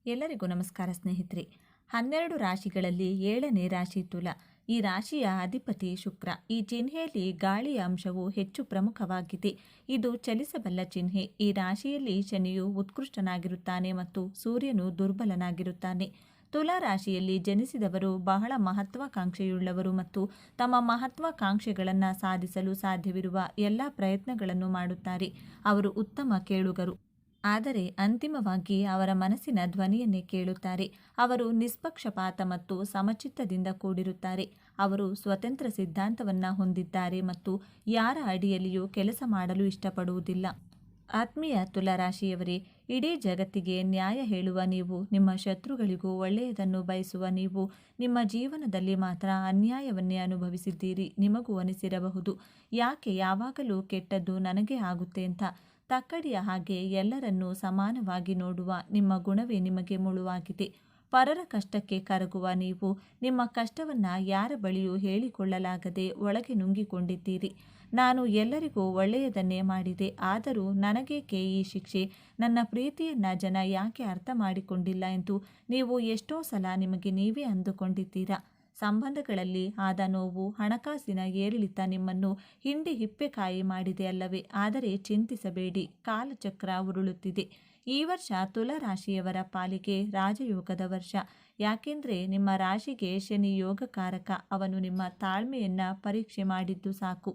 ಎಲ್ಲರಿಗೂ ನಮಸ್ಕಾರ ಸ್ನೇಹಿತರೆ. 12 ರಾಶಿಗಳಲ್ಲಿ 7ನೇ ರಾಶಿ ತುಲಾ. ಈ ರಾಶಿಯ ಅಧಿಪತಿ ಶುಕ್ರ. ಈ ಚಿಹ್ನೆಯಲ್ಲಿ ಗಾಳಿಯ ಅಂಶವು ಹೆಚ್ಚು ಪ್ರಮುಖವಾಗಿದೆ. ಇದು ಚಲಿಸಬಲ್ಲ ಚಿಹ್ನೆ. ಈ ರಾಶಿಯಲ್ಲಿ ಶನಿಯು ಉತ್ಕೃಷ್ಟನಾಗಿರುತ್ತಾನೆ ಮತ್ತು ಸೂರ್ಯನು ದುರ್ಬಲನಾಗಿರುತ್ತಾನೆ. ತುಲಾ ರಾಶಿಯಲ್ಲಿ ಜನಿಸಿದವರು ಬಹಳ ಮಹತ್ವಾಕಾಂಕ್ಷೆಯುಳ್ಳವರು ಮತ್ತು ತಮ್ಮ ಮಹತ್ವಾಕಾಂಕ್ಷೆಗಳನ್ನು ಸಾಧಿಸಲು ಸಾಧ್ಯವಿರುವ ಎಲ್ಲ ಪ್ರಯತ್ನಗಳನ್ನು ಮಾಡುತ್ತಾರೆ. ಅವರು ಉತ್ತಮ ಕೇಳುಗರು. ಆದರೆ ಅಂತಿಮವಾಗಿ ಅವರ ಮನಸ್ಸಿನ ಧ್ವನಿಯನ್ನೇ ಕೇಳುತ್ತಾರೆ. ಅವರು ನಿಷ್ಪಕ್ಷಪಾತ ಮತ್ತು ಸಮಚಿತ್ತದಿಂದ ಕೂಡಿರುತ್ತಾರೆ. ಅವರು ಸ್ವತಂತ್ರ ಸಿದ್ಧಾಂತವನ್ನು ಹೊಂದಿದ್ದಾರೆ ಮತ್ತು ಯಾರ ಅಡಿಯಲ್ಲಿಯೂ ಕೆಲಸ ಮಾಡಲು ಇಷ್ಟಪಡುವುದಿಲ್ಲ. ಆತ್ಮೀಯ ತುಲಾರಾಶಿಯವರೇ, ಇಡೀ ಜಗತ್ತಿಗೆ ನ್ಯಾಯ ಹೇಳುವ ನೀವು, ನಿಮ್ಮ ಶತ್ರುಗಳಿಗೂ ಒಳ್ಳೆಯದನ್ನು ಬಯಸುವ ನೀವು, ನಿಮ್ಮ ಜೀವನದಲ್ಲಿ ಮಾತ್ರ ಅನ್ಯಾಯವನ್ನೇ ಅನುಭವಿಸಿದ್ದೀರಿ. ನಿಮಗೂ ಅನಿಸಿರಬಹುದು, ಯಾಕೆ ಯಾವಾಗಲೂ ಕೆಟ್ಟದ್ದು ನನಗೇ ಆಗುತ್ತೆ ಅಂತ. ತಕ್ಕಡಿಯ ಹಾಗೆ ಎಲ್ಲರನ್ನೂ ಸಮಾನವಾಗಿ ನೋಡುವ ನಿಮ್ಮ ಗುಣವೇ ನಿಮಗೆ ಮುಳುವಾಗಿದೆ. ಪರರ ಕಷ್ಟಕ್ಕೆ ಕರಗುವ ನೀವು ನಿಮ್ಮ ಕಷ್ಟವನ್ನು ಯಾರ ಬಳಿಯೂ ಹೇಳಿಕೊಳ್ಳಲಾಗದೆ ಒಳಗೆ ನುಂಗಿಕೊಂಡಿದ್ದೀರಿ. ನಾನು ಎಲ್ಲರಿಗೂ ಒಳ್ಳೆಯದನ್ನೇ ಮಾಡಿದೆ, ಆದರೂ ನನಗೇಕೆ ಈ ಶಿಕ್ಷೆ, ನನ್ನ ಪ್ರೀತಿಯನ್ನು ಜನ ಯಾಕೆ ಅರ್ಥ ಮಾಡಿಕೊಂಡಿಲ್ಲ ಎಂದು ನೀವು ಎಷ್ಟೋ ಸಲ ನಿಮಗೆ ನೀವೇ ಅಂದುಕೊಂಡಿದ್ದೀರಾ. ಸಂಬಂಧಗಳಲ್ಲಿ ಆದ ನೋವು, ಹಣಕಾಸಿನ ಏರಿಳಿತ ನಿಮ್ಮನ್ನು ಹಿಂಡಿ ಹಿಪ್ಪೆಕಾಯಿ ಮಾಡಿದೆ ಅಲ್ಲವೇ? ಆದರೆ ಚಿಂತಿಸಬೇಡಿ, ಕಾಲಚಕ್ರ ಉರುಳುತ್ತಿದೆ. ಈ ವರ್ಷ ತುಲಾ ರಾಶಿಯವರ ಪಾಲಿಗೆ ರಾಜಯೋಗದ ವರ್ಷ. ಯಾಕೆಂದರೆ ನಿಮ್ಮ ರಾಶಿಗೆ ಶನಿ ಯೋಗಕಾರಕ. ಅವನು ನಿಮ್ಮ ತಾಳ್ಮೆಯನ್ನು ಪರೀಕ್ಷೆ ಮಾಡಿದ್ದು ಸಾಕು.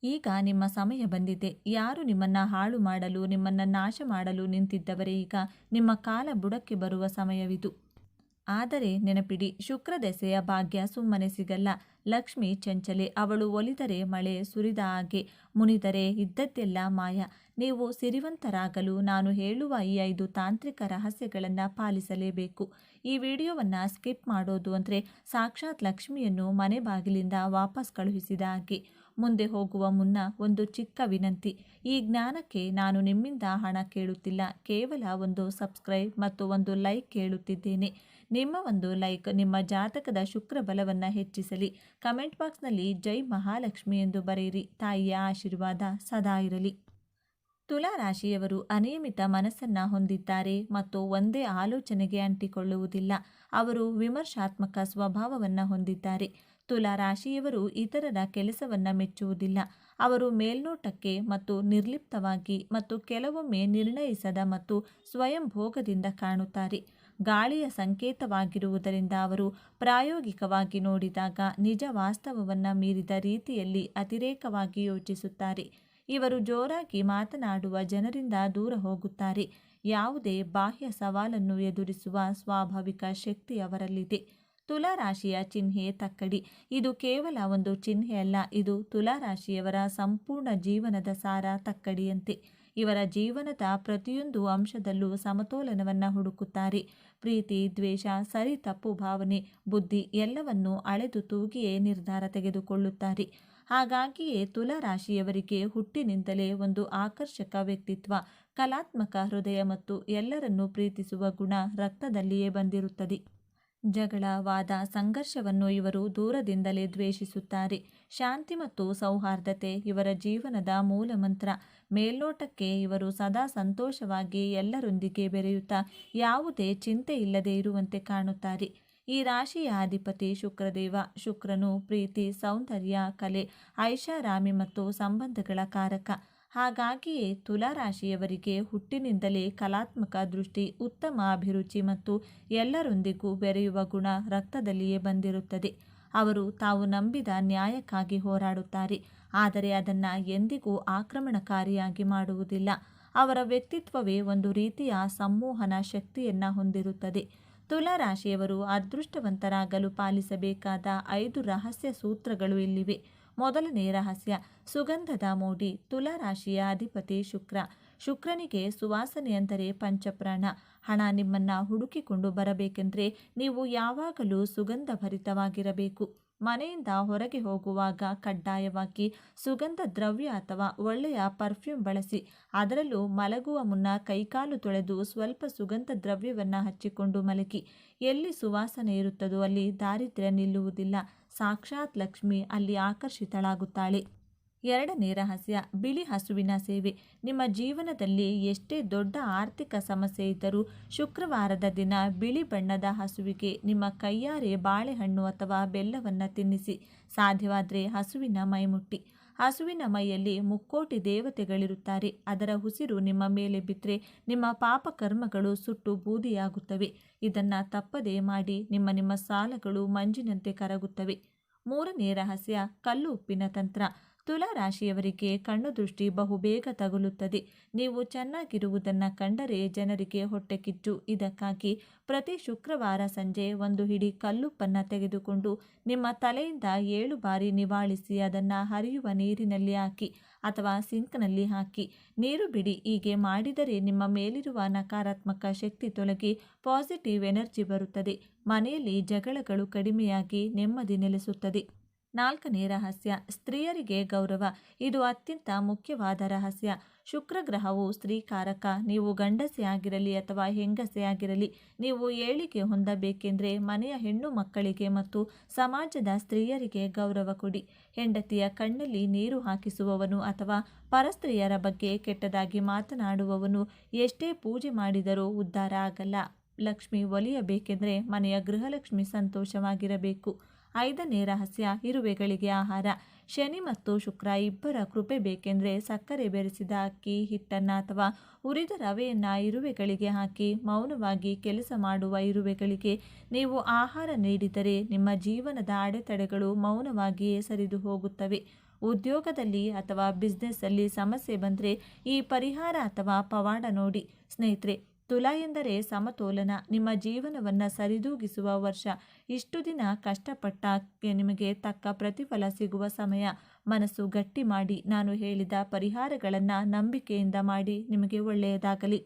ಈಗ ನಿಮ್ಮ ಸಮಯ ಬಂದಿದೆ. ಯಾರು ನಿಮ್ಮನ್ನು ಹಾಳು ಮಾಡಲು, ನಿಮ್ಮನ್ನು ನಾಶ ಮಾಡಲು ನಿಂತಿದ್ದವರೇ ಈಗ ನಿಮ್ಮ ಕಾಲ ಬುಡಕ್ಕೆ ಬರುವ ಸಮಯವಿದು. ಆದರೆ ನೆನಪಿಡಿ, ಶುಕ್ರ ದೆಸೆಯ ಭಾಗ್ಯ ಸುಮ್ಮನೆ ಸಿಗಲ್ಲ. ಲಕ್ಷ್ಮಿ ಚಂಚಲೆ. ಅವಳು ಒಲಿದರೆ ಮಳೆ ಸುರಿದ ಹಾಗೆ, ಮುನಿದರೆ ಇದ್ದದ್ದೆಲ್ಲ ಮಾಯ. ನೀವು ಸಿರಿವಂತರಾಗಲು ನಾನು ಹೇಳುವ ಈ 5 ತಾಂತ್ರಿಕ ರಹಸ್ಯಗಳನ್ನು ಪಾಲಿಸಲೇಬೇಕು. ಈ ವಿಡಿಯೋವನ್ನು ಸ್ಕಿಪ್ ಮಾಡೋದು ಅಂದರೆ ಸಾಕ್ಷಾತ್ ಲಕ್ಷ್ಮಿಯನ್ನು ಮನೆ ಬಾಗಿಲಿಂದ ವಾಪಸ್ ಕಳುಹಿಸಿದ ಹಾಗೆ. ಮುಂದೆ ಹೋಗುವ ಮುನ್ನ ಒಂದು ಚಿಕ್ಕ ವಿನಂತಿ. ಈ ಜ್ಞಾನಕ್ಕೆ ನಾನು ನಿಮ್ಮಿಂದ ಹಣ ಕೇಳುತ್ತಿಲ್ಲ, ಕೇವಲ ಒಂದು ಸಬ್ಸ್ಕ್ರೈಬ್ ಮತ್ತು ಒಂದು ಲೈಕ್ ಕೇಳುತ್ತಿದ್ದೇನೆ. ನಿಮ್ಮ ಒಂದು ಲೈಕ್ ನಿಮ್ಮ ಜಾತಕದ ಶುಕ್ರ ಬಲವನ್ನು ಹೆಚ್ಚಿಸಲಿ. ಕಮೆಂಟ್ ಬಾಕ್ಸ್ನಲ್ಲಿ ಜೈ ಮಹಾಲಕ್ಷ್ಮಿ ಎಂದು ಬರೆಯಿರಿ. ತಾಯಿಯ ಆಶೀರ್ವಾದ ಸದಾ ಇರಲಿ. ತುಲಾ ರಾಶಿಯವರು ಅನಿಯಮಿತ ಮನಸ್ಸನ್ನು ಹೊಂದಿದ್ದಾರೆ ಮತ್ತು ಒಂದೇ ಆಲೋಚನೆಗೆ ಅಂಟಿಕೊಳ್ಳುವುದಿಲ್ಲ. ಅವರು ವಿಮರ್ಶಾತ್ಮಕ ಸ್ವಭಾವವನ್ನು ಹೊಂದಿದ್ದಾರೆ. ತುಲಾ ರಾಶಿಯವರು ಇತರರ ಕೆಲಸವನ್ನು ಮೆಚ್ಚುವುದಿಲ್ಲ. ಅವರು ಮೇಲ್ನೋಟಕ್ಕೆ ಮತ್ತು ನಿರ್ಲಿಪ್ತವಾಗಿ ಮತ್ತು ಕೆಲವೊಮ್ಮೆ ನಿರ್ಣಯಿಸದ ಮತ್ತು ಸ್ವಯಂ ಭೋಗದಿಂದ ಕಾಣುತ್ತಾರೆ. ಗಾಳಿಯ ಸಂಕೇತವಾಗಿರುವುದರಿಂದ ಅವರು ಪ್ರಾಯೋಗಿಕವಾಗಿ ನೋಡಿದಾಗ ನಿಜ ವಾಸ್ತವವನ್ನು ಮೀರಿದ ರೀತಿಯಲ್ಲಿ ಅತಿರೇಕವಾಗಿ ಯೋಚಿಸುತ್ತಾರೆ. ಇವರು ಜೋರಾಗಿ ಮಾತನಾಡುವ ಜನರಿಂದ ದೂರ ಹೋಗುತ್ತಾರೆ. ಯಾವುದೇ ಬಾಹ್ಯ ಸವಾಲನ್ನು ಎದುರಿಸುವ ಸ್ವಾಭಾವಿಕ ಶಕ್ತಿ ಅವರಲ್ಲಿದೆ. ತುಲಾ ರಾಶಿಯ ಚಿಹ್ನೆ ತಕ್ಕಡಿ. ಇದು ಕೇವಲ ಒಂದು ಚಿಹ್ನೆಯಲ್ಲ, ಇದು ತುಲಾ ರಾಶಿಯವರ ಸಂಪೂರ್ಣ ಜೀವನದ ಸಾರ ತಕ್ಕಡಿಯಂತೆ. ಇವರ ಜೀವನದ ಪ್ರತಿಯೊಂದು ಅಂಶದಲ್ಲೂ ಸಮತೋಲನವನ್ನು ಹುಡುಕುತ್ತಾರೆ. ಪ್ರೀತಿ, ದ್ವೇಷ, ಸರಿ ತಪ್ಪು ಭಾವನೆ, ಬುದ್ಧಿ ಎಲ್ಲವನ್ನೂ ಅಳೆದು ತೂಗಿಯೇ ನಿರ್ಧಾರ ತೆಗೆದುಕೊಳ್ಳುತ್ತಾರೆ. ಹಾಗಾಗಿಯೇ ತುಲಾ ರಾಶಿಯವರಿಗೆ ಹುಟ್ಟಿನಿಂದಲೇ ಒಂದು ಆಕರ್ಷಕ ವ್ಯಕ್ತಿತ್ವ, ಕಲಾತ್ಮಕ ಹೃದಯ ಮತ್ತು ಎಲ್ಲರನ್ನೂ ಪ್ರೀತಿಸುವ ಗುಣ ರಕ್ತದಲ್ಲಿಯೇ ಬಂದಿರುತ್ತದೆ. ಜಗಳ, ವಾದ, ಸಂಘರ್ಷವನ್ನು ಇವರು ದೂರದಿಂದಲೇ ದ್ವೇಷಿಸುತ್ತಾರೆ. ಶಾಂತಿ ಮತ್ತು ಸೌಹಾರ್ದತೆ ಇವರ ಜೀವನದ ಮೂಲ ಮಂತ್ರ. ಮೇಲ್ನೋಟಕ್ಕೆ ಇವರು ಸದಾ ಸಂತೋಷವಾಗಿ ಎಲ್ಲರೊಂದಿಗೆ ಬೆರೆಯುತ್ತಾ ಯಾವುದೇ ಚಿಂತೆ ಇಲ್ಲದೆ ಇರುವಂತೆ ಕಾಣುತ್ತಾರೆ. ಈ ರಾಶಿಯ ಅಧಿಪತಿ ಶುಕ್ರದೇವ. ಶುಕ್ರನು ಪ್ರೀತಿ, ಸೌಂದರ್ಯ, ಕಲೆ, ಐಷಾರಾಮಿ ಮತ್ತು ಸಂಬಂಧಗಳ ಕಾರಕ. ಹಾಗಾಗಿಯೇ ತುಲಾ ರಾಶಿಯವರಿಗೆ ಹುಟ್ಟಿನಿಂದಲೇ ಕಲಾತ್ಮಕ ದೃಷ್ಟಿ, ಉತ್ತಮ ಅಭಿರುಚಿ ಮತ್ತು ಎಲ್ಲರೊಂದಿಗೂ ಬೆರೆಯುವ ಗುಣ ರಕ್ತದಲ್ಲಿಯೇ ಬಂದಿರುತ್ತದೆ. ಅವರು ತಾವು ನಂಬಿದ ನ್ಯಾಯಕ್ಕಾಗಿ ಹೋರಾಡುತ್ತಾರೆ, ಆದರೆ ಅದನ್ನು ಎಂದಿಗೂ ಆಕ್ರಮಣಕಾರಿಯಾಗಿ ಮಾಡುವುದಿಲ್ಲ. ಅವರ ವ್ಯಕ್ತಿತ್ವವೇ ಒಂದು ರೀತಿಯ ಸಂಮೋಹನ ಶಕ್ತಿಯನ್ನು ಹೊಂದಿರುತ್ತದೆ. ತುಲಾ ರಾಶಿಯವರು ಅದೃಷ್ಟವಂತರಾಗಲು ಪಾಲಿಸಬೇಕಾದ 5 ರಹಸ್ಯ ಸೂತ್ರಗಳು ಇಲ್ಲಿವೆ. ಮೊದಲನೇ ರಹಸ್ಯ, ಸುಗಂಧದ ಮೋಡಿ. ತುಲಾ ರಾಶಿಯ ಅಧಿಪತಿ ಶುಕ್ರ. ಶುಕ್ರನಿಗೆ ಸುವಾಸನೆ ಅಂದರೆ ಪಂಚಪ್ರಾಣ. ಹಣ ನಿಮ್ಮನ್ನು ಹುಡುಕಿಕೊಂಡು ಬರಬೇಕೆಂದರೆ ನೀವು ಯಾವಾಗಲೂ ಸುಗಂಧಭರಿತವಾಗಿರಬೇಕು. ಮನೆಯಿಂದ ಹೊರಗೆ ಹೋಗುವಾಗ ಕಡ್ಡಾಯವಾಗಿ ಸುಗಂಧ ದ್ರವ್ಯ ಅಥವಾ ಒಳ್ಳೆಯ ಪರ್ಫ್ಯೂಮ್ ಬಳಸಿ. ಅದರಲ್ಲೂ ಮಲಗುವ ಮುನ್ನ ಕೈಕಾಲು ತೊಳೆದು ಸ್ವಲ್ಪ ಸುಗಂಧ ದ್ರವ್ಯವನ್ನು ಹಚ್ಚಿಕೊಂಡು ಮಲಗಿ. ಎಲ್ಲಿ ಸುವಾಸನೆ ಇರುತ್ತದೋ ಅಲ್ಲಿ ದಾರಿದ್ರ್ಯ ನಿಲ್ಲುವುದಿಲ್ಲ. ಸಾಕ್ಷಾತ್ ಲಕ್ಷ್ಮಿ ಅಲ್ಲಿ ಆಕರ್ಷಿತಳಾಗುತ್ತಾಳೆ. ಎರಡನೇ ರಹಸ್ಯ, ಬಿಳಿ ಹಸುವಿನ ಸೇವೆ. ನಿಮ್ಮ ಜೀವನದಲ್ಲಿ ಎಷ್ಟೇ ದೊಡ್ಡ ಆರ್ಥಿಕ ಸಮಸ್ಯೆ ಇದ್ದರೂ ಶುಕ್ರವಾರದ ದಿನ ಬಿಳಿ ಬಣ್ಣದ ಹಸುವಿಗೆ ನಿಮ್ಮ ಕೈಯಾರೆ ಬಾಳೆಹಣ್ಣು ಅಥವಾ ಬೆಲ್ಲವನ್ನು ತಿನ್ನಿಸಿ. ಸಾಧ್ಯವಾದರೆ ಹಸುವಿನ ಮೈಮುಟ್ಟಿ. ಹಸುವಿನ ಮೈಯಲ್ಲಿ ಮುಕ್ಕೋಟಿ ದೇವತೆಗಳಿರುತ್ತಾರೆ. ಅದರ ಉಸಿರು ನಿಮ್ಮ ಮೇಲೆ ಬಿದ್ದರೆ ನಿಮ್ಮ ಪಾಪ ಕರ್ಮಗಳು ಸುಟ್ಟು ಬೂದಿಯಾಗುತ್ತವೆ. ಇದನ್ನು ತಪ್ಪದೇ ಮಾಡಿ. ನಿಮ್ಮ ಸಾಲಗಳು ಮಂಜಿನಂತೆ ಕರಗುತ್ತವೆ. ಮೂರನೇ ರಹಸ್ಯ, ಕಲ್ಲು ಉಪ್ಪಿನ ತಂತ್ರ. ತುಲಾ ರಾಶಿಯವರಿಗೆ ಕಣ್ಣು ದೃಷ್ಟಿ ಬಹುಬೇಗ ತಗುಲುತ್ತದೆ. ನೀವು ಚೆನ್ನಾಗಿರುವುದನ್ನು ಕಂಡರೆ ಜನರಿಗೆ ಹೊಟ್ಟೆ ಕಿಚ್ಚು. ಇದಕ್ಕಾಗಿ ಪ್ರತಿ ಶುಕ್ರವಾರ ಸಂಜೆ ಒಂದು ಹಿಡಿ ಕಲ್ಲುಪ್ಪನ್ನು ತೆಗೆದುಕೊಂಡು ನಿಮ್ಮ ತಲೆಯಿಂದ 7 ಬಾರಿ ನಿವಾಳಿಸಿ ಅದನ್ನು ಹರಿಯುವ ನೀರಿನಲ್ಲಿ ಹಾಕಿ ಅಥವಾ ಸಿಂಕ್ನಲ್ಲಿ ಹಾಕಿ ನೀರು ಬಿಡಿ. ಹೀಗೆ ಮಾಡಿದರೆ ನಿಮ್ಮ ಮೇಲಿರುವ ನಕಾರಾತ್ಮಕ ಶಕ್ತಿ ತೊಲಗಿ ಪಾಸಿಟಿವ್ ಎನರ್ಜಿ ಬರುತ್ತದೆ. ಮನೆಯಲ್ಲಿ ಜಗಳಗಳು ಕಡಿಮೆಯಾಗಿ ನೆಮ್ಮದಿ ನೆಲೆಸುತ್ತದೆ. ನಾಲ್ಕನೇ ರಹಸ್ಯ, ಸ್ತ್ರೀಯರಿಗೆ ಗೌರವ. ಇದು ಅತ್ಯಂತ ಮುಖ್ಯವಾದ ರಹಸ್ಯ. ಶುಕ್ರ ಗ್ರಹವು ಸ್ತ್ರೀಕಾರಕ. ನೀವು ಗಂಡಸೆ ಆಗಿರಲಿ ಅಥವಾ ಹೆಂಗಸೆ ಆಗಿರಲಿ, ನೀವು ಏಳಿಗೆ ಹೊಂದಬೇಕೆಂದರೆ ಮನೆಯ ಹೆಣ್ಣು ಮಕ್ಕಳಿಗೆ ಮತ್ತು ಸಮಾಜದ ಸ್ತ್ರೀಯರಿಗೆ ಗೌರವ ಕೊಡಿ. ಹೆಂಡತಿಯ ಕಣ್ಣಲ್ಲಿ ನೀರು ಹಾಕಿಸುವವನು ಅಥವಾ ಪರಸ್ತ್ರೀಯರ ಬಗ್ಗೆ ಕೆಟ್ಟದಾಗಿ ಮಾತನಾಡುವವನು ಎಷ್ಟೇ ಪೂಜೆ ಮಾಡಿದರೂ ಉದ್ಧಾರ ಆಗಲ್ಲ. ಲಕ್ಷ್ಮಿ ಒಲಿಯಬೇಕೆಂದರೆ ಮನೆಯ ಗೃಹಲಕ್ಷ್ಮಿ ಸಂತೋಷವಾಗಿರಬೇಕು. ಐದನೇ ರಹಸ್ಯ, ಇರುವೆಗಳಿಗೆ ಆಹಾರ. ಶನಿ ಮತ್ತು ಶುಕ್ರ ಇಬ್ಬರ ಕೃಪೆ ಬೇಕೆಂದರೆ ಸಕ್ಕರೆ ಬೆರೆಸಿದ ಅಕ್ಕಿ ಹಿಟ್ಟನ್ನು ಅಥವಾ ಹುರಿದ ರವೆಯನ್ನು ಇರುವೆಗಳಿಗೆ ಹಾಕಿ ಮೌನವಾಗಿ ಕೆಲಸ ಮಾಡುವ ಇರುವೆಗಳಿಗೆ ನೀವು ಆಹಾರ ನೀಡಿದರೆ ನಿಮ್ಮ ಜೀವನದ ಅಡೆತಡೆಗಳು ಮೌನವಾಗಿಯೇ ಸರಿದು ಹೋಗುತ್ತವೆ. ಉದ್ಯೋಗದಲ್ಲಿ ಅಥವಾ ಬಿಸ್ನೆಸ್ಸಲ್ಲಿ ಸಮಸ್ಯೆ ಬಂದರೆ ಈ ಪರಿಹಾರ ಅಥವಾ ಪವಾಡ ನೋಡಿ. ಸ್ನೇಹಿತರೆ, ತುಲಾ ಎಂದರೆ ಸಮತೋಲನ. ನಿಮ್ಮ ಜೀವನವನ್ನು ಸರಿದೂಗಿಸುವ ವರ್ಷ. ಇಷ್ಟು ದಿನ ಕಷ್ಟಪಟ್ಟಕ್ಕೆ ನಿಮಗೆ ತಕ್ಕ ಪ್ರತಿಫಲ ಸಿಗುವ ಸಮಯ. ಮನಸ್ಸು ಗಟ್ಟಿ ಮಾಡಿ. ನಾನು ಹೇಳಿದ ಪರಿಹಾರಗಳನ್ನು ನಂಬಿಕೆಯಿಂದ ಮಾಡಿ. ನಿಮಗೆ ಒಳ್ಳೆಯದಾಗಲಿ.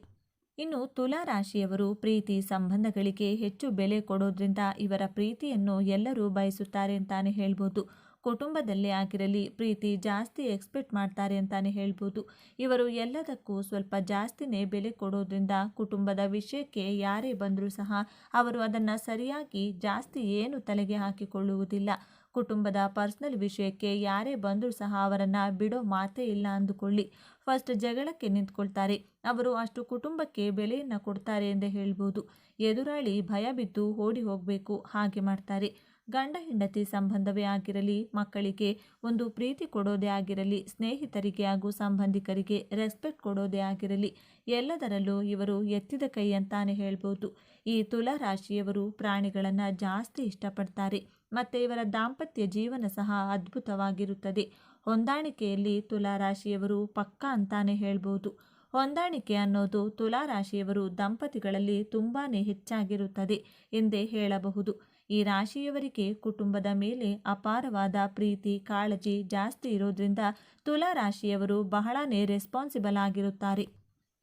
ಇನ್ನು ತುಲಾ ರಾಶಿಯವರು ಪ್ರೀತಿ ಸಂಬಂಧಗಳಿಗೆ ಹೆಚ್ಚು ಬೆಲೆ ಕೊಡೋದ್ರಿಂದ ಇವರ ಪ್ರೀತಿಯನ್ನು ಎಲ್ಲರೂ ಬಯಸುತ್ತಾರೆ ಅಂತಾನೆ ಹೇಳ್ಬೋದು. ಕುಟುಂಬದಲ್ಲೇ ಆಗಿರಲಿ ಪ್ರೀತಿ ಜಾಸ್ತಿ ಎಕ್ಸ್ಪೆಕ್ಟ್ ಮಾಡ್ತಾರೆ ಅಂತಾನೆ ಹೇಳ್ಬೋದು. ಇವರು ಎಲ್ಲದಕ್ಕೂ ಸ್ವಲ್ಪ ಜಾಸ್ತಿನೇ ಬೆಲೆ ಕೊಡೋದ್ರಿಂದ ಕುಟುಂಬದ ವಿಷಯಕ್ಕೆ ಯಾರೇ ಬಂದರೂ ಸಹ ಅವರು ಅದನ್ನು ಸರಿಯಾಗಿ ಜಾಸ್ತಿ ಏನು ತಲೆಗೆ ಹಾಕಿಕೊಳ್ಳುವುದಿಲ್ಲ. ಕುಟುಂಬದ ಪರ್ಸ್ನಲ್ ವಿಷಯಕ್ಕೆ ಯಾರೇ ಬಂದರೂ ಸಹ ಅವರನ್ನು ಬಿಡೋ ಮಾತೇ ಇಲ್ಲ ಅಂದುಕೊಳ್ಳಿ. ಫಸ್ಟ್ ಜಗಳಕ್ಕೆ ನಿಂತ್ಕೊಳ್ತಾರೆ. ಅವರು ಅಷ್ಟು ಕುಟುಂಬಕ್ಕೆ ಬೆಲೆಯನ್ನು ಕೊಡ್ತಾರೆ ಎಂದೇ ಹೇಳ್ಬೋದು. ಎದುರಾಳಿ ಭಯ ಬಿದ್ದು ಓಡಿ ಹೋಗಬೇಕು ಹಾಗೆ ಮಾಡ್ತಾರೆ. ಗಂಡ ಹೆಂಡತಿ ಸಂಬಂಧವೇ ಆಗಿರಲಿ, ಮಕ್ಕಳಿಗೆ ಒಂದು ಪ್ರೀತಿ ಕೊಡೋದೇ ಆಗಿರಲಿ, ಸ್ನೇಹಿತರಿಗೆ ಹಾಗೂ ಸಂಬಂಧಿಕರಿಗೆ ರೆಸ್ಪೆಕ್ಟ್ ಕೊಡೋದೇ ಆಗಿರಲಿ, ಎಲ್ಲದರಲ್ಲೂ ಇವರು ಎತ್ತಿದ ಕೈ ಅಂತಾನೆ ಹೇಳ್ಬೋದು. ಈ ತುಲಾ ರಾಶಿಯವರು ಪ್ರಾಣಿಗಳನ್ನು ಜಾಸ್ತಿ ಇಷ್ಟಪಡ್ತಾರೆ ಮತ್ತು ಇವರ ದಾಂಪತ್ಯ ಜೀವನ ಸಹ ಅದ್ಭುತವಾಗಿರುತ್ತದೆ. ಹೊಂದಾಣಿಕೆಯಲ್ಲಿ ತುಲಾ ರಾಶಿಯವರು ಪಕ್ಕಾ ಅಂತಾನೆ ಹೇಳ್ಬೋದು. ಹೊಂದಾಣಿಕೆ ಅನ್ನೋದು ತುಲಾ ರಾಶಿಯವರು ದಂಪತಿಗಳಲ್ಲಿ ತುಂಬಾ ಹೆಚ್ಚಾಗಿರುತ್ತದೆ ಎಂದೇ ಹೇಳಬಹುದು. ಈ ರಾಶಿಯವರಿಗೆ ಕುಟುಂಬದ ಮೇಲೆ ಅಪಾರವಾದ ಪ್ರೀತಿ ಕಾಳಜಿ ಜಾಸ್ತಿ ಇರೋದ್ರಿಂದ ತುಲಾ ರಾಶಿಯವರು ಬಹಳನೇ ರೆಸ್ಪಾನ್ಸಿಬಲ್ ಆಗಿರುತ್ತಾರೆ.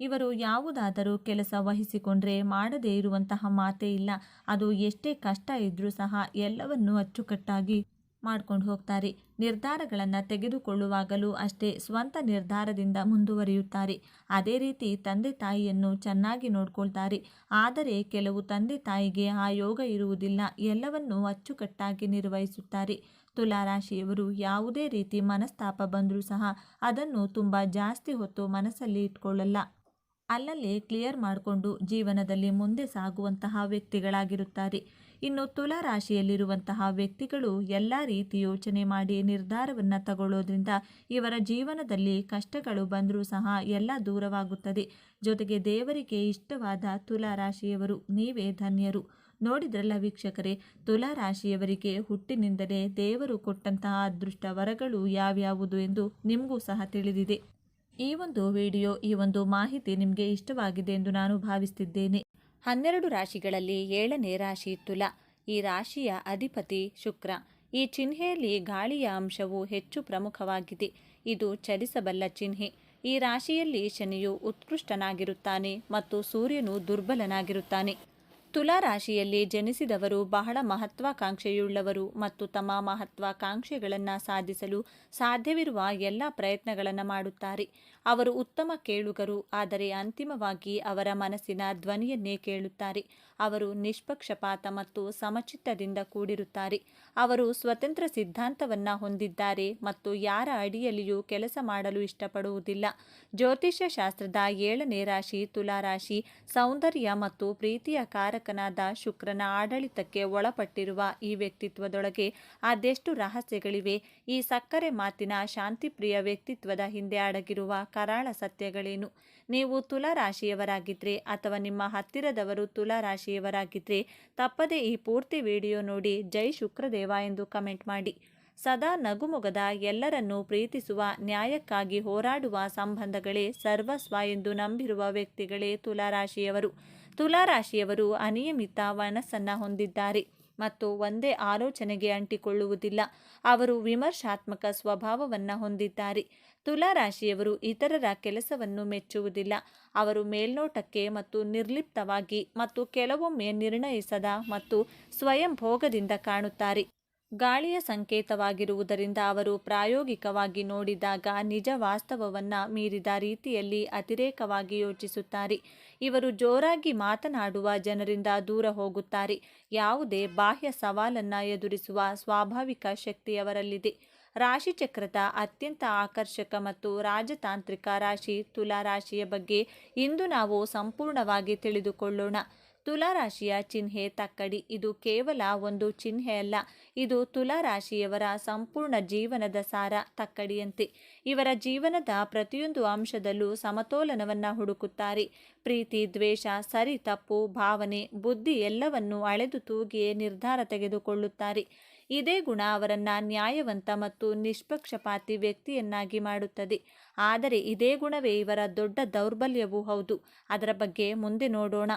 ಇವರು ಯಾವುದಾದರೂ ಕೆಲಸ ವಹಿಸಿಕೊಂಡ್ರೆ ಮಾಡದೇ ಇರುವಂತಹ ಮಾತೇ ಇಲ್ಲ. ಅದು ಎಷ್ಟೇ ಕಷ್ಟ ಇದ್ರೂ ಸಹ ಎಲ್ಲವನ್ನೂ ಅಚ್ಚುಕಟ್ಟಾಗಿ ಮಾಡ್ಕೊಂಡು ಹೋಗ್ತಾರೆ. ನಿರ್ಧಾರಗಳನ್ನು ತೆಗೆದುಕೊಳ್ಳುವಾಗಲೂ ಅಷ್ಟೇ ಸ್ವಂತ ನಿರ್ಧಾರದಿಂದ ಮುಂದುವರಿಯುತ್ತಾರೆ. ಅದೇ ರೀತಿ ತಂದೆ ತಾಯಿಯನ್ನು ಚೆನ್ನಾಗಿ ನೋಡ್ಕೊಳ್ತಾರೆ. ಆದರೆ ಕೆಲವು ತಂದೆ ತಾಯಿಗೆ ಆ ಯೋಗ ಇರುವುದಿಲ್ಲ. ಎಲ್ಲವನ್ನೂ ಅಚ್ಚುಕಟ್ಟಾಗಿ ನಿರ್ವಹಿಸುತ್ತಾರೆ. ತುಲಾ ರಾಶಿಯವರು ಯಾವುದೇ ರೀತಿ ಮನಸ್ತಾಪ ಬಂದರೂ ಸಹ ಅದನ್ನು ತುಂಬ ಜಾಸ್ತಿ ಹೊತ್ತು ಮನಸ್ಸಲ್ಲಿ ಇಟ್ಕೊಳ್ಳಲ್ಲ. ಅಲ್ಲಲ್ಲೇ ಕ್ಲಿಯರ್ ಮಾಡಿಕೊಂಡು ಜೀವನದಲ್ಲಿ ಮುಂದೆ ಸಾಗುವಂತಹ ವ್ಯಕ್ತಿಗಳಾಗಿರುತ್ತಾರೆ. ಇನ್ನು ತುಲಾ ರಾಶಿಯಲ್ಲಿರುವಂತಹ ವ್ಯಕ್ತಿಗಳು ಎಲ್ಲ ರೀತಿ ಯೋಚನೆ ಮಾಡಿ ನಿರ್ಧಾರವನ್ನು ತಗೊಳ್ಳೋದ್ರಿಂದ ಇವರ ಜೀವನದಲ್ಲಿ ಕಷ್ಟಗಳು ಬಂದರೂ ಸಹ ಎಲ್ಲ ದೂರವಾಗುತ್ತದೆ. ಜೊತೆಗೆ ದೇವರಿಗೆ ಇಷ್ಟವಾದ ತುಲಾ ರಾಶಿಯವರು ನೀವೇ ಧನ್ಯರು. ನೋಡಿದ್ರಲ್ಲ ವೀಕ್ಷಕರೇ, ತುಲಾ ರಾಶಿಯವರಿಗೆ ಹುಟ್ಟಿನಿಂದಲೇ ದೇವರು ಕೊಟ್ಟಂತಹ ಅದೃಷ್ಟ ವರಗಳು ಯಾವ್ಯಾವುದು ಎಂದು ನಿಮಗೂ ಸಹ ತಿಳಿದಿದೆ. ಈ ಒಂದು ವಿಡಿಯೋ, ಈ ಒಂದು ಮಾಹಿತಿ ನಿಮಗೆ ಇಷ್ಟವಾಗಿದೆ ಎಂದು ನಾನು ಭಾವಿಸುತ್ತಿದ್ದೇನೆ. 12 ರಾಶಿಗಳಲ್ಲಿ 7ನೇ ರಾಶಿ ತುಲಾ. ಈ ರಾಶಿಯ ಅಧಿಪತಿ ಶುಕ್ರ. ಈ ಚಿಹ್ನೆಯಲ್ಲಿ ಗಾಳಿಯ ಅಂಶವು ಹೆಚ್ಚು ಪ್ರಮುಖವಾಗಿದೆ. ಇದು ಚಲಿಸಬಲ್ಲ ಚಿಹ್ನೆ. ಈ ರಾಶಿಯಲ್ಲಿ ಶನಿಯು ಉತ್ಕೃಷ್ಟನಾಗಿರುತ್ತಾನೆ ಮತ್ತು ಸೂರ್ಯನು ದುರ್ಬಲನಾಗಿರುತ್ತಾನೆ. ತುಲಾ ರಾಶಿಯಲ್ಲಿ ಜನಿಸಿದವರು ಬಹಳ ಮಹತ್ವಾಕಾಂಕ್ಷೆಯುಳ್ಳವರು ಮತ್ತು ತಮ್ಮ ಮಹತ್ವಾಕಾಂಕ್ಷೆಗಳನ್ನು ಸಾಧಿಸಲು ಸಾಧ್ಯವಿರುವ ಎಲ್ಲ ಪ್ರಯತ್ನಗಳನ್ನು ಮಾಡುತ್ತಾರೆ. ಅವರು ಉತ್ತಮ ಕೇಳುಗರು, ಆದರೆ ಅಂತಿಮವಾಗಿ ಅವರ ಮನಸ್ಸಿನ ಧ್ವನಿಯನ್ನೇ ಕೇಳುತ್ತಾರೆ. ಅವರು ನಿಷ್ಪಕ್ಷಪಾತ ಮತ್ತು ಸಮಚಿತ್ತದಿಂದ ಕೂಡಿರುತ್ತಾರೆ. ಅವರು ಸ್ವತಂತ್ರ ಸಿದ್ಧಾಂತವನ್ನು ಹೊಂದಿದ್ದಾರೆ ಮತ್ತು ಯಾರ ಅಡಿಯಲ್ಲಿಯೂ ಕೆಲಸ ಮಾಡಲು ಇಷ್ಟಪಡುವುದಿಲ್ಲ. ಜ್ಯೋತಿಷ್ಯ ಶಾಸ್ತ್ರದ 7ನೇ ರಾಶಿ ತುಲಾರಾಶಿ. ಸೌಂದರ್ಯ ಮತ್ತು ಪ್ರೀತಿಯ ಕಾರಕನಾದ ಶುಕ್ರನ ಆಡಳಿತಕ್ಕೆ ಒಳಪಟ್ಟಿರುವ ಈ ವ್ಯಕ್ತಿತ್ವದೊಳಗೆ ಅದೆಷ್ಟು ರಹಸ್ಯಗಳಿವೆ. ಈ ಸಕ್ಕರೆ ಮಾತಿನ ಶಾಂತಿಪ್ರಿಯ ವ್ಯಕ್ತಿತ್ವದ ಹಿಂದೆ ಅಡಗಿರುವ ಕರಾಳ ಸತ್ಯಗಳೇನು? ನೀವು ತುಲಾರಾಶಿಯವರಾಗಿದ್ದರೆ ಅಥವಾ ನಿಮ್ಮ ಹತ್ತಿರದವರು ತುಲಾರಾಶಿಯವರಾಗಿದ್ದರೆ ತಪ್ಪದೆ ಈ ಪೂರ್ತಿ ವಿಡಿಯೋ ನೋಡಿ ಜೈ ಶುಕ್ರದೇವ ಎಂದು ಕಮೆಂಟ್ ಮಾಡಿ. ಸದಾ ನಗುಮೊಗದ, ಎಲ್ಲರನ್ನೂ ಪ್ರೀತಿಸುವ, ನ್ಯಾಯಕ್ಕಾಗಿ ಹೋರಾಡುವ ಸಂಬಂಧಗಳೇ ಸರ್ವಸ್ವ ಎಂದು ನಂಬಿರುವ ವ್ಯಕ್ತಿಗಳೇ ತುಲಾರಾಶಿಯವರು. ತುಲಾರಾಶಿಯವರು ಅನಿಯಮಿತ ಮನಸ್ಸನ್ನು ಹೊಂದಿದ್ದಾರೆ ಮತ್ತು ಒಂದೇ ಆಲೋಚನೆಗೆ ಅಂಟಿಕೊಳ್ಳುವುದಿಲ್ಲ. ಅವರು ವಿಮರ್ಶಾತ್ಮಕ ಸ್ವಭಾವವನ್ನು ಹೊಂದಿದ್ದಾರೆ. ತುಲಾರಾಶಿಯವರು ಇತರರ ಕೆಲಸವನ್ನು ಮೆಚ್ಚುವುದಿಲ್ಲ. ಅವರು ಮೇಲ್ನೋಟಕ್ಕೆ ಮತ್ತು ನಿರ್ಲಿಪ್ತವಾಗಿ ಮತ್ತು ಕೆಲವೊಮ್ಮೆ ನಿರ್ಣಯಿಸದ ಮತ್ತು ಸ್ವಯಂ ಭೋಗದಿಂದ ಕಾಣುತ್ತಾರೆ. ಗಾಳಿಯ ಸಂಕೇತವಾಗಿರುವುದರಿಂದ ಅವರು ಪ್ರಾಯೋಗಿಕವಾಗಿ ನೋಡಿದಾಗ ನಿಜ ವಾಸ್ತವವನ್ನು ಮೀರಿದ ರೀತಿಯಲ್ಲಿ ಅತಿರೇಕವಾಗಿ ಯೋಚಿಸುತ್ತಾರೆ. ಇವರು ಜೋರಾಗಿ ಮಾತನಾಡುವ ಜನರಿಂದ ದೂರ ಹೋಗುತ್ತಾರೆ. ಯಾವುದೇ ಬಾಹ್ಯ ಸವಾಲನ್ನು ಎದುರಿಸುವ ಸ್ವಾಭಾವಿಕ ಶಕ್ತಿ ಅವರಲ್ಲಿದೆ. ರಾಶಿಚಕ್ರದ ಅತ್ಯಂತ ಆಕರ್ಷಕ ಮತ್ತು ರಾಜತಾಂತ್ರಿಕ ರಾಶಿ ತುಲಾರಾಶಿಯ ಬಗ್ಗೆ ಇಂದು ನಾವು ಸಂಪೂರ್ಣವಾಗಿ ತಿಳಿದುಕೊಳ್ಳೋಣ. ತುಲಾರಾಶಿಯ ಚಿಹ್ನೆ ತಕ್ಕಡಿ. ಇದು ಕೇವಲ ಒಂದು ಚಿಹ್ನೆಯಲ್ಲ, ಇದು ತುಲಾರಾಶಿಯವರ ಸಂಪೂರ್ಣ ಜೀವನದ ಸಾರ. ತಕ್ಕಡಿಯಂತೆ ಇವರ ಜೀವನದ ಪ್ರತಿಯೊಂದು ಅಂಶದಲ್ಲೂ ಸಮತೋಲನವನ್ನು ಹುಡುಕುತ್ತಾರೆ. ಪ್ರೀತಿ, ದ್ವೇಷ, ಸರಿ ತಪ್ಪು, ಭಾವನೆ, ಬುದ್ಧಿ ಎಲ್ಲವನ್ನೂ ಅಳೆದು ತೂಗಿಯೇ ನಿರ್ಧಾರ ತೆಗೆದುಕೊಳ್ಳುತ್ತಾರೆ. ಇದೇ ಗುಣ ಅವರನ್ನು ನ್ಯಾಯವಂತ ಮತ್ತು ನಿಷ್ಪಕ್ಷಪಾತಿ ವ್ಯಕ್ತಿಯನ್ನಾಗಿ ಮಾಡುತ್ತದೆ. ಆದರೆ ಇದೇ ಗುಣವೇ ಇವರ ದೊಡ್ಡ ದೌರ್ಬಲ್ಯವೂ ಹೌದು. ಅದರ ಬಗ್ಗೆ ಮುಂದೆ ನೋಡೋಣ.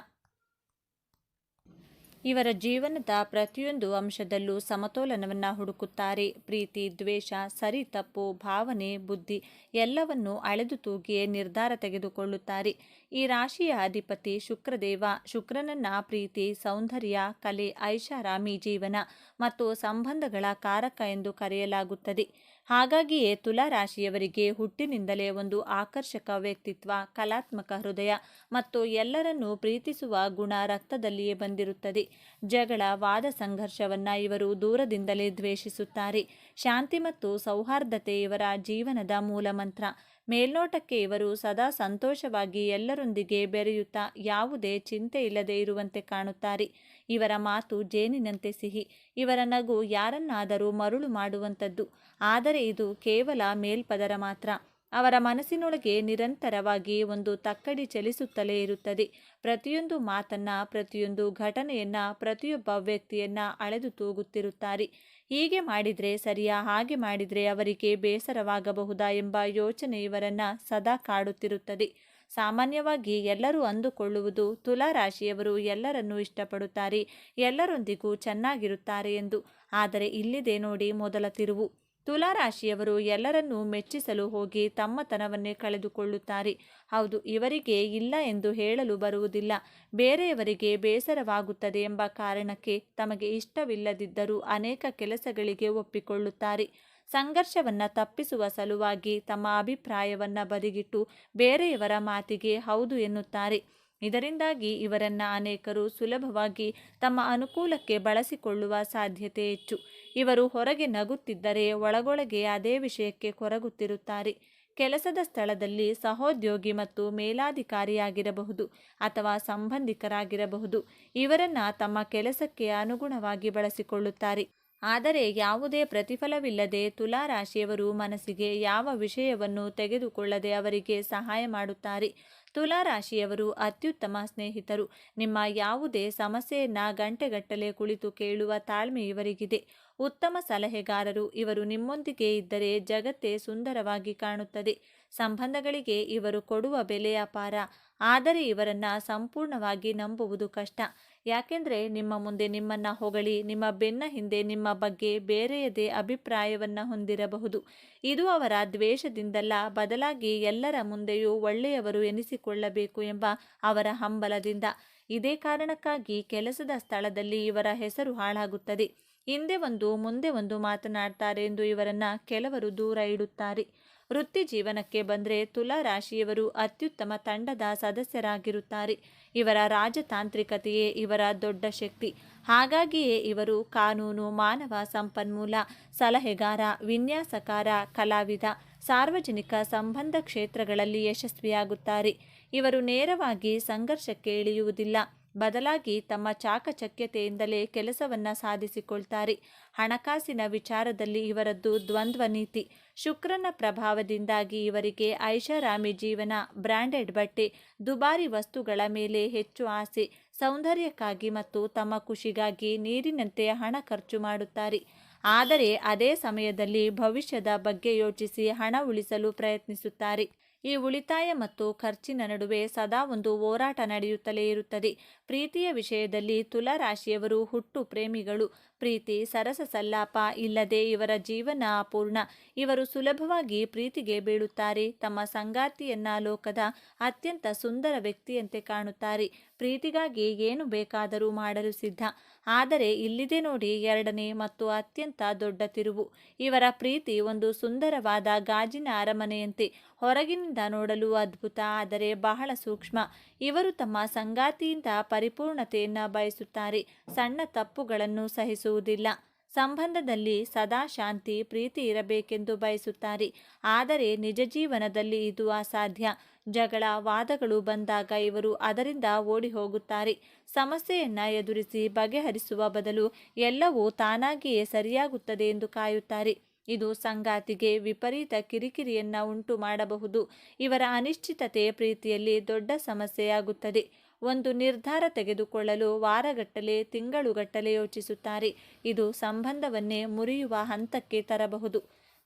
ಇವರ ಜೀವನದ ಪ್ರತಿಯೊಂದು ಅಂಶದಲ್ಲೂ ಸಮತೋಲನವನ್ನು ಹುಡುಕುತ್ತಾರೆ. ಪ್ರೀತಿ, ದ್ವೇಷ, ಸರಿ ತಪ್ಪು, ಭಾವನೆ, ಬುದ್ಧಿ ಎಲ್ಲವನ್ನೂ ಅಳೆದು ತೂಗಿಯೇ ನಿರ್ಧಾರ ತೆಗೆದುಕೊಳ್ಳುತ್ತಾರೆ. ಈ ರಾಶಿಯ ಅಧಿಪತಿ ಶುಕ್ರದೇವ. ಶುಕ್ರನನ್ನ ಪ್ರೀತಿ, ಸೌಂದರ್ಯ, ಕಲೆ, ಐಷಾರಾಮಿ ಜೀವನ ಮತ್ತು ಸಂಬಂಧಗಳ ಕಾರಕ ಎಂದು ಕರೆಯಲಾಗುತ್ತದೆ. ಹಾಗಾಗಿಯೇ ತುಲಾರಾಶಿಯವರಿಗೆ ಹುಟ್ಟಿನಿಂದಲೇ ಒಂದು ಆಕರ್ಷಕ ವ್ಯಕ್ತಿತ್ವ, ಕಲಾತ್ಮಕ ಹೃದಯ ಮತ್ತು ಎಲ್ಲರನ್ನೂ ಪ್ರೀತಿಸುವ ಗುಣ ರಕ್ತದಲ್ಲಿಯೇ ಬಂದಿರುತ್ತದೆ. ಜಗಳ, ವಾದ, ಸಂಘರ್ಷವನ್ನು ಇವರು ದೂರದಿಂದಲೇ ದ್ವೇಷಿಸುತ್ತಾರೆ. ಶಾಂತಿ ಮತ್ತು ಸೌಹಾರ್ದತೆ ಇವರ ಜೀವನದ ಮೂಲ ಮಂತ್ರ. ಮೇಲ್ನೋಟಕ್ಕೆ ಇವರು ಸದಾ ಸಂತೋಷವಾಗಿ ಎಲ್ಲರೊಂದಿಗೆ ಬೆರೆಯುತ್ತಾ ಯಾವುದೇ ಚಿಂತೆ ಇಲ್ಲದೆ ಇರುವಂತೆ ಕಾಣುತ್ತಾರೆ. ಇವರ ಮಾತು ಜೇನಿನಂತೆ ಸಿಹಿ. ಇವರ ನಗು ಯಾರನ್ನಾದರೂ ಮರುಳು ಮಾಡುವಂಥದ್ದು. ಆದರೆ ಇದು ಕೇವಲ ಮೇಲ್ಪದರ ಮಾತ್ರ. ಅವರ ಮನಸ್ಸಿನೊಳಗೆ ನಿರಂತರವಾಗಿ ಒಂದು ತಕ್ಕಡಿ ಚಲಿಸುತ್ತಲೇ ಇರುತ್ತದೆ. ಪ್ರತಿಯೊಂದು ಮಾತನ್ನು, ಪ್ರತಿಯೊಂದು ಘಟನೆಯನ್ನು, ಪ್ರತಿಯೊಬ್ಬ ವ್ಯಕ್ತಿಯನ್ನು ಅಳೆದು ತೂಗುತ್ತಿರುತ್ತಾರೆ. ಹೀಗೆ ಮಾಡಿದರೆ ಸರಿಯಾ, ಹಾಗೆ ಮಾಡಿದರೆ ಅವರಿಗೆ ಬೇಸರವಾಗಬಹುದಾ ಎಂಬ ಯೋಚನೆ ಇವರನ್ನು ಸದಾ ಕಾಡುತ್ತಿರುತ್ತದೆ. ಸಾಮಾನ್ಯವಾಗಿ ಎಲ್ಲರೂ ಅಂದುಕೊಳ್ಳುವುದು ತುಲಾರಾಶಿಯವರು ಎಲ್ಲರನ್ನೂ ಇಷ್ಟಪಡುತ್ತಾರೆ, ಎಲ್ಲರೊಂದಿಗೂ ಚೆನ್ನಾಗಿರುತ್ತಾರೆ ಎಂದು. ಆದರೆ ಇಲ್ಲಿದೆ ನೋಡಿ ಮೊದಲ ತಿರುವು. ತುಲಾರಾಶಿಯವರು ಎಲ್ಲರನ್ನೂ ಮೆಚ್ಚಿಸಲು ಹೋಗಿ ತಮ್ಮತನವನ್ನೇ ಕಳೆದುಕೊಳ್ಳುತ್ತಾರೆ. ಹೌದು, ಇವರಿಗೆ ಇಲ್ಲ ಎಂದು ಹೇಳಲು ಬರುವುದಿಲ್ಲ. ಬೇರೆಯವರಿಗೆ ಬೇಸರವಾಗುತ್ತದೆ ಎಂಬ ಕಾರಣಕ್ಕೆ ತಮಗೆ ಇಷ್ಟವಿಲ್ಲದಿದ್ದರೂ ಅನೇಕ ಕೆಲಸಗಳಿಗೆ ಒಪ್ಪಿಕೊಳ್ಳುತ್ತಾರೆ. ಸಂಘರ್ಷವನ್ನು ತಪ್ಪಿಸುವ ಸಲುವಾಗಿ ತಮ್ಮ ಅಭಿಪ್ರಾಯವನ್ನು ಬದಿಗಿಟ್ಟು ಬೇರೆಯವರ ಮಾತಿಗೆ ಹೌದು ಎನ್ನುತ್ತಾರೆ. ಇದರಿಂದಾಗಿ ಇವರನ್ನು ಅನೇಕರು ಸುಲಭವಾಗಿ ತಮ್ಮ ಅನುಕೂಲಕ್ಕೆ ಬಳಸಿಕೊಳ್ಳುವ ಸಾಧ್ಯತೆ ಹೆಚ್ಚು. ಇವರು ಹೊರಗೆ ನಗುತ್ತಿದ್ದರೆ ಒಳಗೊಳಗೆ ಅದೇ ವಿಷಯಕ್ಕೆ ಕೊರಗುತ್ತಿರುತ್ತಾರೆ. ಕೆಲಸದ ಸ್ಥಳದಲ್ಲಿ ಸಹೋದ್ಯೋಗಿ ಮತ್ತು ಮೇಲಾಧಿಕಾರಿಯಾಗಿರಬಹುದು ಅಥವಾ ಸಂಬಂಧಿಕರಾಗಿರಬಹುದು. ಇವರನ್ನು ತಮ್ಮ ಕೆಲಸಕ್ಕೆ ಅನುಗುಣವಾಗಿ ಬಳಸಿಕೊಳ್ಳುತ್ತಾರೆ. ಆದರೆ ಯಾವುದೇ ಪ್ರತಿಫಲವಿಲ್ಲದೆ ತುಲಾರಾಶಿಯವರು ಮನಸ್ಸಿಗೆ ಯಾವ ವಿಷಯವನ್ನು ತೆಗೆದುಕೊಳ್ಳದೆ ಅವರಿಗೆ ಸಹಾಯ ಮಾಡುತ್ತಾರೆ. ತುಲಾರಾಶಿಯವರು ಅತ್ಯುತ್ತಮ ಸ್ನೇಹಿತರು. ನಿಮ್ಮ ಯಾವುದೇ ಸಮಸ್ಯೆಯನ್ನು ಗಂಟೆಗಟ್ಟಲೆ ಕುಳಿತು ಕೇಳುವ ತಾಳ್ಮೆ ಇವರಿಗಿದೆ. ಉತ್ತಮ ಸಲಹೆಗಾರರು. ಇವರು ನಿಮ್ಮೊಂದಿಗೆ ಇದ್ದರೆ ಜಗತ್ತೇ ಸುಂದರವಾಗಿ ಕಾಣುತ್ತದೆ. ಸಂಬಂಧಗಳಿಗೆ ಇವರು ಕೊಡುವ ಬೆಲೆ ಅಪಾರ. ಆದರೆ ಇವರನ್ನು ಸಂಪೂರ್ಣವಾಗಿ ನಂಬುವುದು ಕಷ್ಟ. ಯಾಕೆಂದರೆ ನಿಮ್ಮ ಮುಂದೆ ನಿಮ್ಮನ್ನು ಹೊಗಳಿ ನಿಮ್ಮ ಬೆನ್ನ ಹಿಂದೆ ನಿಮ್ಮ ಬಗ್ಗೆ ಬೇರೆಯದೇ ಅಭಿಪ್ರಾಯವನ್ನು ಹೊಂದಿರಬಹುದು. ಇದು ಅವರ ದ್ವೇಷದಿಂದಲ್ಲ, ಬದಲಾಗಿ ಎಲ್ಲರ ಮುಂದೆಯೂ ಒಳ್ಳೆಯವರು ಎನಿಸಿಕೊಳ್ಳಬೇಕು ಎಂಬ ಅವರ ಹಂಬಲದಿಂದ. ಇದೇ ಕಾರಣಕ್ಕಾಗಿ ಕೆಲಸದ ಸ್ಥಳದಲ್ಲಿ ಇವರ ಹೆಸರು ಹಾಳಾಗುತ್ತದೆ. ಹಿಂದೆ ಒಂದು ಮುಂದೆ ಒಂದು ಮಾತನಾಡ್ತಾರೆ ಎಂದು ಇವರನ್ನು ಕೆಲವರು ದೂರ ಇಡುತ್ತಾರೆ. ವೃತ್ತಿ ಜೀವನಕ್ಕೆ ಬಂದರೆ ತುಲಾ ರಾಶಿಯವರು ಅತ್ಯುತ್ತಮ ತಂಡದ ಸದಸ್ಯರಾಗಿರುತ್ತಾರೆ. ಇವರ ರಾಜತಾಂತ್ರಿಕತೆಯೇ ಇವರ ದೊಡ್ಡ ಶಕ್ತಿ. ಹಾಗಾಗಿಯೇ ಇವರು ಕಾನೂನು, ಮಾನವ ಸಂಪನ್ಮೂಲ, ಸಲಹೆಗಾರ, ವಿನ್ಯಾಸಕಾರ, ಕಲಾವಿದ, ಸಾರ್ವಜನಿಕ ಸಂಬಂಧ ಕ್ಷೇತ್ರಗಳಲ್ಲಿ ಯಶಸ್ವಿಯಾಗುತ್ತಾರೆ. ಇವರು ನೇರವಾಗಿ ಸಂಘರ್ಷಕ್ಕೆ ಇಳಿಯುವುದಿಲ್ಲ. ಬದಲಾಗಿ ತಮ್ಮ ಚಾಕಚಕ್ಯತೆಯಿಂದಲೇ ಕೆಲಸವನ್ನ ಸಾಧಿಸಿಕೊಳ್ತಾರೆ. ಹಣಕಾಸಿನ ವಿಚಾರದಲ್ಲಿ ಇವರದ್ದು ದ್ವಂದ್ವ ನೀತಿ. ಶುಕ್ರನ ಪ್ರಭಾವದಿಂದಾಗಿ ಇವರಿಗೆ ಐಷಾರಾಮಿ ಜೀವನ, ಬ್ರ್ಯಾಂಡೆಡ್ ಬಟ್ಟೆ, ದುಬಾರಿ ವಸ್ತುಗಳ ಮೇಲೆ ಹೆಚ್ಚು ಆಸೆ, ಸೌಂದರ್ಯಕ್ಕಾಗಿ ಮತ್ತು ತಮ್ಮ ಖುಷಿಗಾಗಿ ನೀರಿನಂತೆ ಹಣ ಖರ್ಚು ಮಾಡುತ್ತಾರೆ. ಆದರೆ ಅದೇ ಸಮಯದಲ್ಲಿ ಭವಿಷ್ಯದ ಬಗ್ಗೆ ಯೋಚಿಸಿ ಹಣ ಉಳಿಸಲು ಪ್ರಯತ್ನಿಸುತ್ತಾರೆ. ಈ ಉಳಿತಾಯ ಮತ್ತು ಖರ್ಚಿನ ನಡುವೆ ಸದಾ ಒಂದು ಹೋರಾಟ ನಡೆಯುತ್ತಲೇ ಇರುತ್ತದೆ. ಪ್ರೀತಿಯ ವಿಷಯದಲ್ಲಿ ತುಲಾ ರಾಶಿಯವರು ಹುಟ್ಟು ಪ್ರೇಮಿಗಳು. ಪ್ರೀತಿ, ಸರಸ ಸಲ್ಲಾಪ ಇಲ್ಲದೆ ಇವರ ಜೀವನ ಅಪೂರ್ಣ. ಇವರು ಸುಲಭವಾಗಿ ಪ್ರೀತಿಗೆ ಬೀಳುತ್ತಾರೆ. ತಮ್ಮ ಸಂಗಾತಿಯನ್ನ ಲೋಕದ ಅತ್ಯಂತ ಸುಂದರ ವ್ಯಕ್ತಿಯಂತೆ ಕಾಣುತ್ತಾರೆ. ಪ್ರೀತಿಗಾಗಿ ಏನು ಬೇಕಾದರೂ ಮಾಡಲು ಸಿದ್ಧ. ಆದರೆ ಇಲ್ಲಿದೆ ನೋಡಿ ಎರಡನೇ ಮತ್ತು ಅತ್ಯಂತ ದೊಡ್ಡ ತಿರುವು. ಇವರ ಪ್ರೀತಿ ಒಂದು ಸುಂದರವಾದ ಗಾಜಿನ ಅರಮನೆಯಂತೆ. ಹೊರಗಿನಿಂದ ನೋಡಲು ಅದ್ಭುತ, ಆದರೆ ಬಹಳ ಸೂಕ್ಷ್ಮ. ಇವರು ತಮ್ಮ ಸಂಗಾತಿಯಿಂದ ಪರಿಪೂರ್ಣತೆಯನ್ನು ಬಯಸುತ್ತಾರೆ. ಸಣ್ಣ ತಪ್ಪುಗಳನ್ನು ಸಹಿಸುವುದಿಲ್ಲ. ಸಂಬಂಧದಲ್ಲಿ ಸದಾ ಶಾಂತಿ, ಪ್ರೀತಿ ಇರಬೇಕೆಂದು ಬಯಸುತ್ತಾರೆ. ಆದರೆ ನಿಜ ಜೀವನದಲ್ಲಿ ಇದು ಅಸಾಧ್ಯ. ಜಗಳ, ವಾದಗಳು ಬಂದಾಗ ಇವರು ಅದರಿಂದ ಓಡಿ ಹೋಗುತ್ತಾರೆ. ಸಮಸ್ಯೆಯನ್ನ ಎದುರಿಸಿ ಬಗೆಹರಿಸುವ ಬದಲು ಎಲ್ಲವೂ ತಾನಾಗಿಯೇ ಸರಿಯಾಗುತ್ತದೆ ಎಂದು ಕಾಯುತ್ತಾರೆ. ಇದು ಸಂಗಾತಿಗೆ ವಿಪರೀತ ಕಿರಿಕಿರಿಯನ್ನ ಉಂಟು ಮಾಡಬಹುದು. ಇವರ ಅನಿಶ್ಚಿತತೆ ಪ್ರೀತಿಯಲ್ಲಿ ದೊಡ್ಡ ಸಮಸ್ಯೆಯಾಗುತ್ತದೆ. ಒಂದು ನಿರ್ಧಾರ ತೆಗೆದುಕೊಳ್ಳಲು ವಾರಗಟ್ಟಲೆ, ತಿಂಗಳುಗಟ್ಟಲೆ ಯೋಚಿಸುತ್ತಾರೆ. ಇದು ಸಂಬಂಧವನ್ನೇ ಮುರಿಯುವ ಹಂತಕ್ಕೆ ತರಬಹುದು.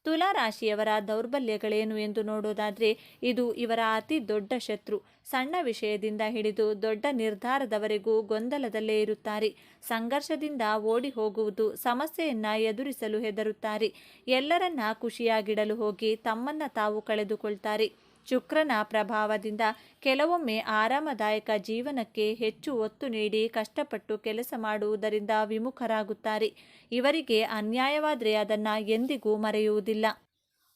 ತುಲಾ ರಾಶಿಯವರ ದೌರ್ಬಲ್ಯಗಳೇನು ಎಂದು ನೋಡೋದಾದರೆ, ಇದು ಇವರ ಅತಿ ದೊಡ್ಡ ಶತ್ರು. ಸಣ್ಣ ವಿಷಯದಿಂದ ಹಿಡಿದು ದೊಡ್ಡ ನಿರ್ಧಾರದವರೆಗೂ ಗೊಂದಲದಲ್ಲೇ ಇರುತ್ತಾರೆ. ಸಂಘರ್ಷದಿಂದ ಓಡಿ ಹೋಗುವುದು, ಸಮಸ್ಯೆಯನ್ನ ಎದುರಿಸಲು ಹೆದರುತ್ತಾರೆ. ಎಲ್ಲರನ್ನ ಖುಷಿಯಾಗಿಡಲು ಹೋಗಿ ತಮ್ಮನ್ನ ತಾವು ಕಳೆದುಕೊಳ್ತಾರೆ. ಶುಕ್ರನ ಪ್ರಭಾವದಿಂದ ಕೆಲವೊಮ್ಮೆ ಆರಾಮದಾಯಕ ಜೀವನಕ್ಕೆ ಹೆಚ್ಚು ಒತ್ತು ನೀಡಿ ಕಷ್ಟಪಟ್ಟು ಕೆಲಸ ಮಾಡುವುದರಿಂದ ವಿಮುಖರಾಗುತ್ತಾರೆ. ಇವರಿಗೆ ಅನ್ಯಾಯವಾದರೆ ಅದನ್ನು ಎಂದಿಗೂ ಮರೆಯುವುದಿಲ್ಲ.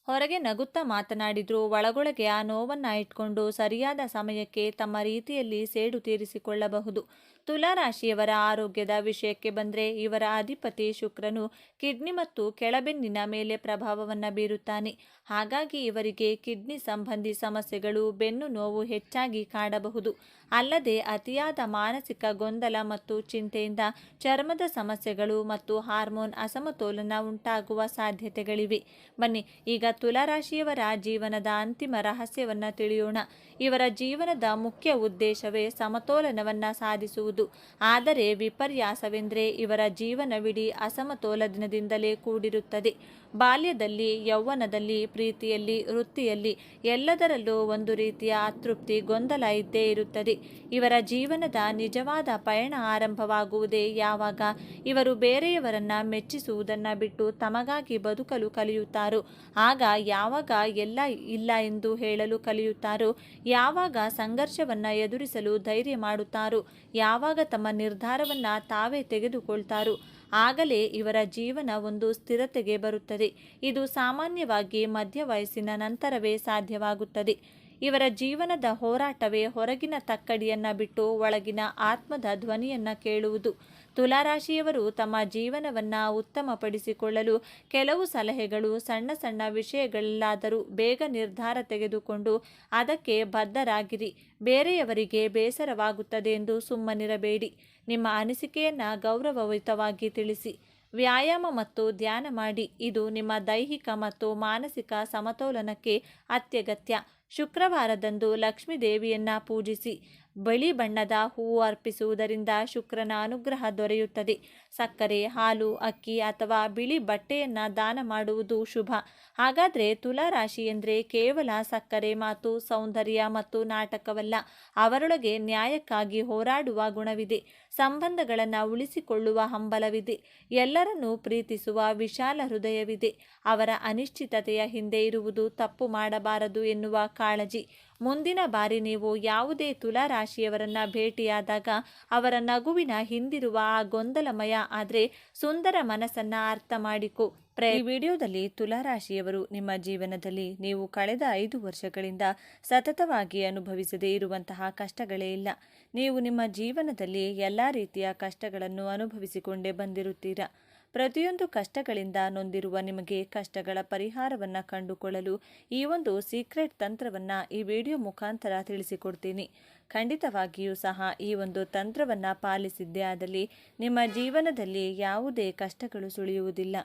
ಹೊರಗೆ ನಗುತ್ತಾ ಮಾತನಾಡಿದರೂ ಒಳಗೊಳಗೆ ಆ ನೋವನ್ನು ಇಟ್ಕೊಂಡು ಸರಿಯಾದ ಸಮಯಕ್ಕೆ ತಮ್ಮ ರೀತಿಯಲ್ಲಿ ಸೇಡು ತೀರಿಸಿಕೊಳ್ಳಬಹುದು. ತುಲಾ ರಾಶಿಯವರ ಆರೋಗ್ಯದ ವಿಷಯಕ್ಕೆ ಬಂದರೆ, ಇವರ ಅಧಿಪತಿ ಶುಕ್ರನು ಕಿಡ್ನಿ ಮತ್ತು ಕೆಳಬೆನ್ನಿನ ಮೇಲೆ ಪ್ರಭಾವವನ್ನು ಬೀರುತ್ತಾನೆ. ಹಾಗಾಗಿ ಇವರಿಗೆ ಕಿಡ್ನಿ ಸಂಬಂಧಿ ಸಮಸ್ಯೆಗಳು, ಬೆನ್ನು ನೋವು ಹೆಚ್ಚಾಗಿ ಕಾಡಬಹುದು. ಅಲ್ಲದೆ ಅತಿಯಾದ ಮಾನಸಿಕ ಗೊಂದಲ ಮತ್ತು ಚಿಂತೆಯಿಂದ ಚರ್ಮದ ಸಮಸ್ಯೆಗಳು ಮತ್ತು ಹಾರ್ಮೋನ್ ಅಸಮತೋಲನ ಉಂಟಾಗುವ ಸಾಧ್ಯತೆಗಳಿವೆ. ಬನ್ನಿ ಈಗ ತುಲಾ ರಾಶಿಯವರ ಜೀವನದ ಅಂತಿಮ ರಹಸ್ಯವನ್ನು ತಿಳಿಯೋಣ. ಇವರ ಜೀವನದ ಮುಖ್ಯ ಉದ್ದೇಶವೇ ಸಮತೋಲನವನ್ನು ಸಾಧಿಸುವುದು. ಆದರೆ ವಿಪರ್ಯಾಸವೆಂದರೆ ಇವರ ಜೀವನವಿಡೀ ಅಸಮತೋಲನದಿಂದಲೇ ಕೂಡಿರುತ್ತದೆ. ಬಾಲ್ಯದಲ್ಲಿ, ಯೌವನದಲ್ಲಿ, ಪ್ರೀತಿಯಲ್ಲಿ, ವೃತ್ತಿಯಲ್ಲಿ ಎಲ್ಲದರಲ್ಲೂ ಒಂದು ರೀತಿಯ ಅತೃಪ್ತಿ, ಗೊಂದಲ ಇದ್ದೇ ಇರುತ್ತದೆ. ಇವರ ಜೀವನದ ನಿಜವಾದ ಪಯಣ ಆರಂಭವಾಗುವುದೇ ಯಾವಾಗ ಇವರು ಬೇರೆಯವರನ್ನ ಮೆಚ್ಚಿಸುವುದನ್ನು ಬಿಟ್ಟು ತಮಗಾಗಿ ಬದುಕಲು ಕಲಿಯುತ್ತಾರೋ, ಆಗ ಯಾವಾಗ ಎಲ್ಲ ಇಲ್ಲ ಎಂದು ಹೇಳಲು ಕಲಿಯುತ್ತಾರೋ, ಯಾವಾಗ ಸಂಘರ್ಷವನ್ನು ಎದುರಿಸಲು ಧೈರ್ಯ ಮಾಡುತ್ತಾರೋ, ಯಾವಾಗ ತಮ್ಮ ನಿರ್ಧಾರವನ್ನು ತಾವೇ ತೆಗೆದುಕೊಳ್ತಾರೋ, ಆಗಲೇ ಇವರ ಜೀವನ ಒಂದು ಸ್ಥಿರತೆಗೆ ಬರುತ್ತದೆ. ಇದು ಸಾಮಾನ್ಯವಾಗಿ ಮಧ್ಯ ವಯಸ್ಸಿನ ನಂತರವೇ ಸಾಧ್ಯವಾಗುತ್ತದೆ. ಇವರ ಜೀವನದ ಹೋರಾಟವೇ ಹೊರಗಿನ ತಕ್ಕಡಿಯನ್ನು ಬಿಟ್ಟು ಒಳಗಿನ ಆತ್ಮದ ಧ್ವನಿಯನ್ನು ಕೇಳುವುದು. ತುಲಾರಾಶಿಯವರು ತಮ್ಮ ಜೀವನವನ್ನು ಉತ್ತಮಪಡಿಸಿಕೊಳ್ಳಲು ಕೆಲವು ಸಲಹೆಗಳು: ಸಣ್ಣ ಸಣ್ಣ ವಿಷಯಗಳಲ್ಲಾದರೂ ಬೇಗ ನಿರ್ಧಾರ ತೆಗೆದುಕೊಂಡು ಅದಕ್ಕೆ ಬದ್ಧರಾಗಿರಿ. ಬೇರೆಯವರಿಗೆ ಬೇಸರವಾಗುತ್ತದೆ ಎಂದು ಸುಮ್ಮನಿರಬೇಡಿ. ನಿಮ್ಮ ಅನಿಸಿಕೆಯನ್ನು ಗೌರವಯುತವಾಗಿ ತಿಳಿಸಿ. ವ್ಯಾಯಾಮ ಮತ್ತು ಧ್ಯಾನ ಮಾಡಿ. ಇದು ನಿಮ್ಮ ದೈಹಿಕ ಮತ್ತು ಮಾನಸಿಕ ಸಮತೋಲನಕ್ಕೆ ಅತ್ಯಗತ್ಯ. ಶುಕ್ರವಾರದಂದು ಲಕ್ಷ್ಮೀ ದೇವಿಯನ್ನು ಪೂಜಿಸಿ. ಬಿಳಿ ಬಣ್ಣದ ಹೂವು ಅರ್ಪಿಸುವುದರಿಂದ ಶುಕ್ರನ ಅನುಗ್ರಹ ದೊರೆಯುತ್ತದೆ. ಸಕ್ಕರೆ, ಹಾಲು, ಅಕ್ಕಿ ಅಥವಾ ಬಿಳಿ ಬಟ್ಟೆಯನ್ನು ದಾನ ಮಾಡುವುದು ಶುಭ. ಹಾಗಾದರೆ ತುಲಾ ರಾಶಿ ಎಂದರೆ ಕೇವಲ ಸಕ್ಕರೆ ಮಾತು, ಸೌಂದರ್ಯ ಮತ್ತು ನಾಟಕವಲ್ಲ. ಅವರೊಳಗೆ ನ್ಯಾಯಕ್ಕಾಗಿ ಹೋರಾಡುವ ಗುಣವಿದೆ. ಸಂಬಂಧಗಳನ್ನು ಉಳಿಸಿಕೊಳ್ಳುವ ಹಂಬಲವಿದೆ. ಎಲ್ಲರನ್ನೂ ಪ್ರೀತಿಸುವ ವಿಶಾಲ ಹೃದಯವಿದೆ. ಅವರ ಅನಿಶ್ಚಿತತೆಯ ಹಿಂದೆ ಇರುವುದು ತಪ್ಪು ಮಾಡಬಾರದು ಎನ್ನುವ ಕಾಳಜಿ. ಮುಂದಿನ ಬಾರಿ ನೀವು ಯಾವುದೇ ತುಲಾ ರಾಶಿಯವರನ್ನ ಭೇಟಿಯಾದಾಗ ಅವರ ನಗುವಿನ ಹಿಂದಿರುವ ಆ ಗೊಂದಲಮಯ ಆದರೆ ಸುಂದರ ಮನಸ್ಸನ್ನ ಅರ್ಥ ಮಾಡಿಕೊ. ಈ ವಿಡಿಯೋದಲ್ಲಿ ತುಲಾ ರಾಶಿಯವರು ನಿಮ್ಮ ಜೀವನದಲ್ಲಿ ನೀವು ಕಳೆದ 5 ವರ್ಷಗಳಿಂದ ಸತತವಾಗಿ ಅನುಭವಿಸದೇ ಇರುವಂತಹ ಕಷ್ಟಗಳೇ ಇಲ್ಲ. ನೀವು ನಿಮ್ಮ ಜೀವನದಲ್ಲಿ ಎಲ್ಲ ರೀತಿಯ ಕಷ್ಟಗಳನ್ನು ಅನುಭವಿಸಿಕೊಂಡೇ ಬಂದಿರುತ್ತೀರಾ. ಪ್ರತಿಯೊಂದು ಕಷ್ಟಗಳಿಂದ ನೊಂದಿರುವ ನಿಮಗೆ ಕಷ್ಟಗಳ ಪರಿಹಾರವನ್ನು ಕಂಡುಕೊಳ್ಳಲು ಈ ಒಂದು ಸೀಕ್ರೆಟ್ ತಂತ್ರವನ್ನು ಈ ವಿಡಿಯೋ ಮುಖಾಂತರ ತಿಳಿಸಿಕೊಡ್ತೀನಿ. ಖಂಡಿತವಾಗಿಯೂ ಸಹ ಈ ಒಂದು ತಂತ್ರವನ್ನು ಪಾಲಿಸಿದ್ದೇ ಆದಲ್ಲಿ ನಿಮ್ಮ ಜೀವನದಲ್ಲಿ ಯಾವುದೇ ಕಷ್ಟಗಳು ಸುಳಿಯುವುದಿಲ್ಲ.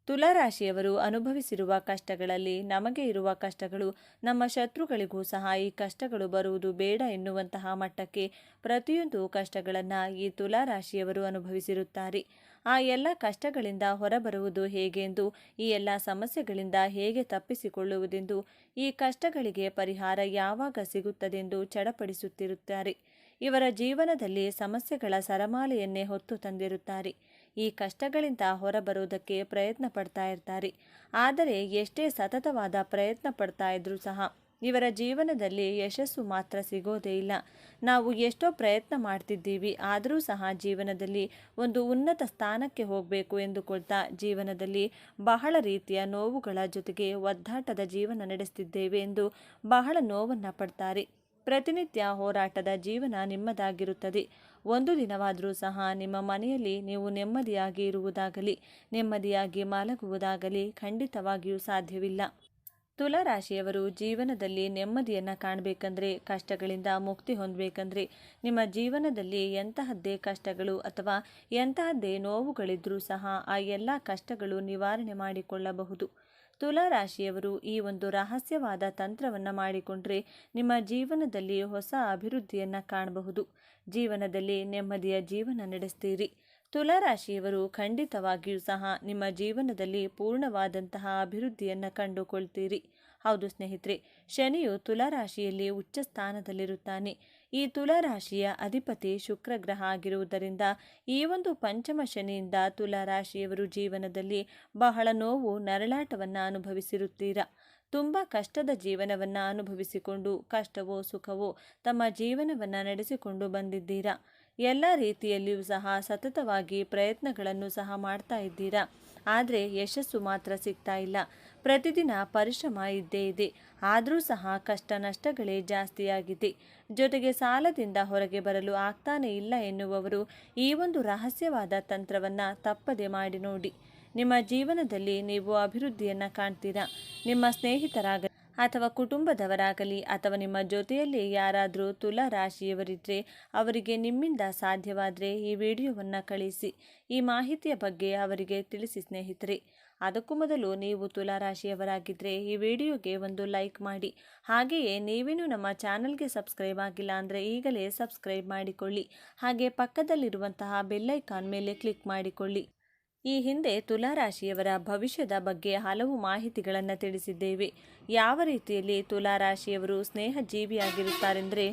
ತುಲಾ ರಾಶಿಯವರು ಅನುಭವಿಸಿರುವ ಕಷ್ಟಗಳಲ್ಲಿ ನಮಗೆ ಇರುವ ಕಷ್ಟಗಳು ನಮ್ಮ ಶತ್ರುಗಳಿಗೂ ಸಹ ಈ ಕಷ್ಟಗಳು ಬರುವುದು ಬೇಡ ಎನ್ನುವಂತಹ ಮಟ್ಟಕ್ಕೆ ಪ್ರತಿಯೊಂದು ಕಷ್ಟಗಳನ್ನು ಈ ತುಲಾ ರಾಶಿಯವರು ಅನುಭವಿಸಿರುತ್ತಾರೆ. ಆ ಎಲ್ಲ ಕಷ್ಟಗಳಿಂದ ಹೊರಬರುವುದು ಹೇಗೆಂದು, ಈ ಎಲ್ಲ ಸಮಸ್ಯೆಗಳಿಂದ ಹೇಗೆ ತಪ್ಪಿಸಿಕೊಳ್ಳುವುದೆಂದು, ಈ ಕಷ್ಟಗಳಿಗೆ ಪರಿಹಾರ ಯಾವಾಗ ಸಿಗುತ್ತದೆಂದು ಚಡಪಡಿಸುತ್ತಿರುತ್ತಾರೆ. ಇವರ ಜೀವನದಲ್ಲಿ ಸಮಸ್ಯೆಗಳ ಸರಮಾಲೆಯನ್ನೇ ಹೊತ್ತು ತಂದಿರುತ್ತಾರೆ. ಈ ಕಷ್ಟಗಳಿಂದ ಹೊರಬರುವುದಕ್ಕೆ ಪ್ರಯತ್ನ ಪಡ್ತಾ ಇರ್ತಾರೆ. ಆದರೆ ಎಷ್ಟೇ ಸತತವಾದ ಪ್ರಯತ್ನ ಪಡ್ತಾ ಇದ್ರೂ ಸಹ ಇವರ ಜೀವನದಲ್ಲಿ ಯಶಸ್ಸು ಮಾತ್ರ ಸಿಗೋದೇ ಇಲ್ಲ. ನಾವು ಎಷ್ಟೋ ಪ್ರಯತ್ನ ಮಾಡ್ತಿದ್ದೀವಿ, ಆದರೂ ಸಹ ಜೀವನದಲ್ಲಿ ಒಂದು ಉನ್ನತ ಸ್ಥಾನಕ್ಕೆ ಹೋಗಬೇಕು ಎಂದುಕೊಳ್ತಾ ಜೀವನದಲ್ಲಿ ಬಹಳ ರೀತಿಯ ನೋವುಗಳ ಜೊತೆಗೆ ಒದ್ದಾಟದ ಜೀವನ ನಡೆಸ್ತಿದ್ದೇವೆ ಎಂದು ಬಹಳ ನೋವನ್ನು ಪಡ್ತಾರೆ. ಪ್ರತಿನಿತ್ಯ ಹೋರಾಟದ ಜೀವನ ನಿಮ್ಮದಾಗಿರುತ್ತದೆ. ಒಂದು ದಿನವಾದರೂ ಸಹ ನಿಮ್ಮ ಮನೆಯಲ್ಲಿ ನೀವು ನೆಮ್ಮದಿಯಾಗಿ ಇರುವುದಾಗಲಿ, ನೆಮ್ಮದಿಯಾಗಿ ಮಲಗುವುದಾಗಲಿ ಖಂಡಿತವಾಗಿಯೂ ಸಾಧ್ಯವಿಲ್ಲ. ತುಲಾ ರಾಶಿಯವರು ಜೀವನದಲ್ಲಿ ನೆಮ್ಮದಿಯನ್ನು ಕಾಣಬೇಕಂದ್ರೆ, ಕಷ್ಟಗಳಿಂದ ಮುಕ್ತಿ ಹೊಂದಬೇಕಂದ್ರೆ ನಿಮ್ಮ ಜೀವನದಲ್ಲಿ ಎಂತಹದ್ದೇ ಕಷ್ಟಗಳು ಅಥವಾ ಎಂತಹದ್ದೇ ನೋವುಗಳಿದ್ರೂ ಸಹ ಆ ಎಲ್ಲ ಕಷ್ಟಗಳು ನಿವಾರಣೆ ಮಾಡಿಕೊಳ್ಳಬಹುದು. ತುಲಾ ರಾಶಿಯವರು ಈ ಒಂದು ರಹಸ್ಯವಾದ ತಂತ್ರವನ್ನು ಮಾಡಿಕೊಂಡ್ರೆ ನಿಮ್ಮ ಜೀವನದಲ್ಲಿ ಹೊಸ ಅಭಿವೃದ್ಧಿಯನ್ನು ಕಾಣಬಹುದು. ಜೀವನದಲ್ಲಿ ನೆಮ್ಮದಿಯ ಜೀವನ ನಡೆಸ್ತೀರಿ. ತುಲಾ ರಾಶಿಯವರು ಖಂಡಿತವಾಗಿಯೂ ಸಹ ನಿಮ್ಮ ಜೀವನದಲ್ಲಿ ಪೂರ್ಣವಾದಂತಹ ಅಭಿವೃದ್ಧಿಯನ್ನು ಕಂಡುಕೊಳ್ತೀರಿ. ಹೌದು ಸ್ನೇಹಿತರೆ, ಶನಿಯು ತುಲಾ ರಾಶಿಯಲ್ಲಿ ಉಚ್ಚ ಸ್ಥಾನದಲ್ಲಿರುತ್ತಾನೆ. ಈ ತುಲಾ ರಾಶಿಯ ಅಧಿಪತಿ ಶುಕ್ರ ಗ್ರಹ ಆಗಿರುವುದರಿಂದ ಈ ಒಂದು ಪಂಚಮ ಶನಿಯಿಂದ ತುಲಾ ರಾಶಿಯವರು ಜೀವನದಲ್ಲಿ ಬಹಳ ನೋವು ನರಳಾಟವನ್ನು ಅನುಭವಿಸಿರುತ್ತೀರಾ. ತುಂಬ ಕಷ್ಟದ ಜೀವನವನ್ನು ಅನುಭವಿಸಿಕೊಂಡು ಕಷ್ಟವೋ ಸುಖವೋ ತಮ್ಮ ಜೀವನವನ್ನು ನಡೆಸಿಕೊಂಡು ಬಂದಿದ್ದೀರಾ. ಎಲ್ಲ ರೀತಿಯಲ್ಲಿಯೂ ಸಹ ಸತತವಾಗಿ ಪ್ರಯತ್ನಗಳನ್ನು ಸಹ ಮಾಡ್ತಾ ಇದ್ದೀರಾ. ಆದರೆ ಯಶಸ್ಸು ಮಾತ್ರ ಸಿಗ್ತಾ ಇಲ್ಲ. ಪ್ರತಿದಿನ ಪರಿಶ್ರಮ ಇದ್ದೇ ಇದೆ, ಆದರೂ ಸಹ ಕಷ್ಟ ನಷ್ಟಗಳೇ ಜಾಸ್ತಿಯಾಗಿದೆ. ಜೊತೆಗೆ ಸಾಲದಿಂದ ಹೊರಗೆ ಬರಲು ಆಗ್ತಾನೆ ಇಲ್ಲ ಎನ್ನುವವರು ಈ ಒಂದು ರಹಸ್ಯವಾದ ತಂತ್ರವನ್ನು ತಪ್ಪದೆ ಮಾಡಿ ನೋಡಿ. ನಿಮ್ಮ ಜೀವನದಲ್ಲಿ ನೀವು ಅಭಿವೃದ್ಧಿಯನ್ನು ಕಾಣ್ತೀರಾ. ನಿಮ್ಮ ಸ್ನೇಹಿತರಾಗಲಿ ಅಥವಾ ಕುಟುಂಬದವರಾಗಲಿ ಅಥವಾ ನಿಮ್ಮ ಜೊತೆಯಲ್ಲಿ ಯಾರಾದರೂ ತುಲಾ ರಾಶಿಯವರಿದ್ದರೆ ಅವರಿಗೆ ನಿಮ್ಮಿಂದ ಸಾಧ್ಯವಾದರೆ ಈ ವಿಡಿಯೋವನ್ನು ಕಳಿಸಿ. ಈ ಮಾಹಿತಿಯ ಬಗ್ಗೆ ಅವರಿಗೆ ತಿಳಿಸಿ ಸ್ನೇಹಿತರೆ. ಅದಕ್ಕೂ ಮೊದಲು ನೀವು ತುಲಾ ರಾಶಿಯವರಾಗಿದ್ದರೆ ಈ ವಿಡಿಯೋಗೆ ಒಂದು ಲೈಕ್ ಮಾಡಿ. ಹಾಗೆಯೇ ನೀವೇನು ನಮ್ಮ ಚಾನಲ್ಗೆ ಸಬ್ಸ್ಕ್ರೈಬ್ ಆಗಿಲ್ಲ ಅಂದರೆ ಈಗಲೇ ಸಬ್ಸ್ಕ್ರೈಬ್ ಮಾಡಿಕೊಳ್ಳಿ. ಹಾಗೆ ಪಕ್ಕದಲ್ಲಿರುವಂತಹ ಬೆಲ್ಲೈಕಾನ್ ಮೇಲೆ ಕ್ಲಿಕ್ ಮಾಡಿಕೊಳ್ಳಿ. ಈ ಹಿಂದೆ ತುಲಾ ರಾಶಿಯವರ ಭವಿಷ್ಯದ ಬಗ್ಗೆ ಹಲವು ಮಾಹಿತಿಗಳನ್ನು ತಿಳಿಸಿದ್ದೇವೆ. ಯಾವ ರೀತಿಯಲ್ಲಿ ತುಲಾ ರಾಶಿಯವರು ಸ್ನೇಹ ಜೀವಿಯಾಗಿರುತ್ತಾರೆಂದರೆ,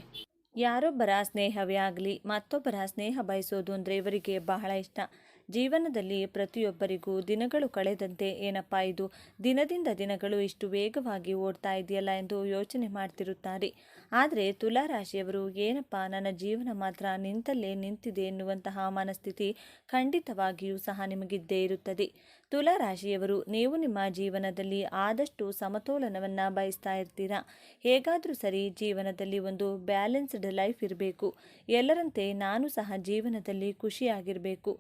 ಯಾರೊಬ್ಬರ ಸ್ನೇಹವೇ ಆಗಲಿ ಮತ್ತೊಬ್ಬರ ಸ್ನೇಹ ಬಯಸೋದು ಅಂದರೆ ಇವರಿಗೆ ಬಹಳ ಇಷ್ಟ. ಜೀವನದಲ್ಲಿ ಪ್ರತಿಯೊಬ್ಬರಿಗೂ ದಿನಗಳು ಕಳೆದಂತೆ ಏನಪ್ಪ ಇದು ದಿನದಿಂದ ದಿನಗಳು ಇಷ್ಟು ವೇಗವಾಗಿ ಓಡ್ತಾ ಇದೆಯಲ್ಲ ಎಂದು ಯೋಚನೆ ಮಾಡ್ತಿರುತ್ತಾರೆ. ಆದರೆ ತುಲಾ ರಾಶಿಯವರು ಏನಪ್ಪ ನನ್ನ ಜೀವನ ಮಾತ್ರ ನಿಂತಲ್ಲೇ ನಿಂತಿದೆ ಎನ್ನುವಂತಹ ಮನಸ್ಥಿತಿ ಖಂಡಿತವಾಗಿಯೂ ಸಹ ನಿಮಗಿದ್ದೇ ಇರುತ್ತದೆ. ತುಲಾ ರಾಶಿಯವರು ನೀವು ನಿಮ್ಮ ಜೀವನದಲ್ಲಿ ಆದಷ್ಟು ಸಮತೋಲನವನ್ನು ಬಯಸ್ತಾ ಇರ್ತೀರಾ. ಹೇಗಾದರೂ ಸರಿ ಜೀವನದಲ್ಲಿ ಒಂದು ಬ್ಯಾಲೆನ್ಸ್ಡ್ ಲೈಫ್ ಇರಬೇಕು. ಎಲ್ಲರಂತೆ ನಾನು ಸಹ ಜೀವನದಲ್ಲಿ ಖುಷಿಯಾಗಿರಬೇಕು.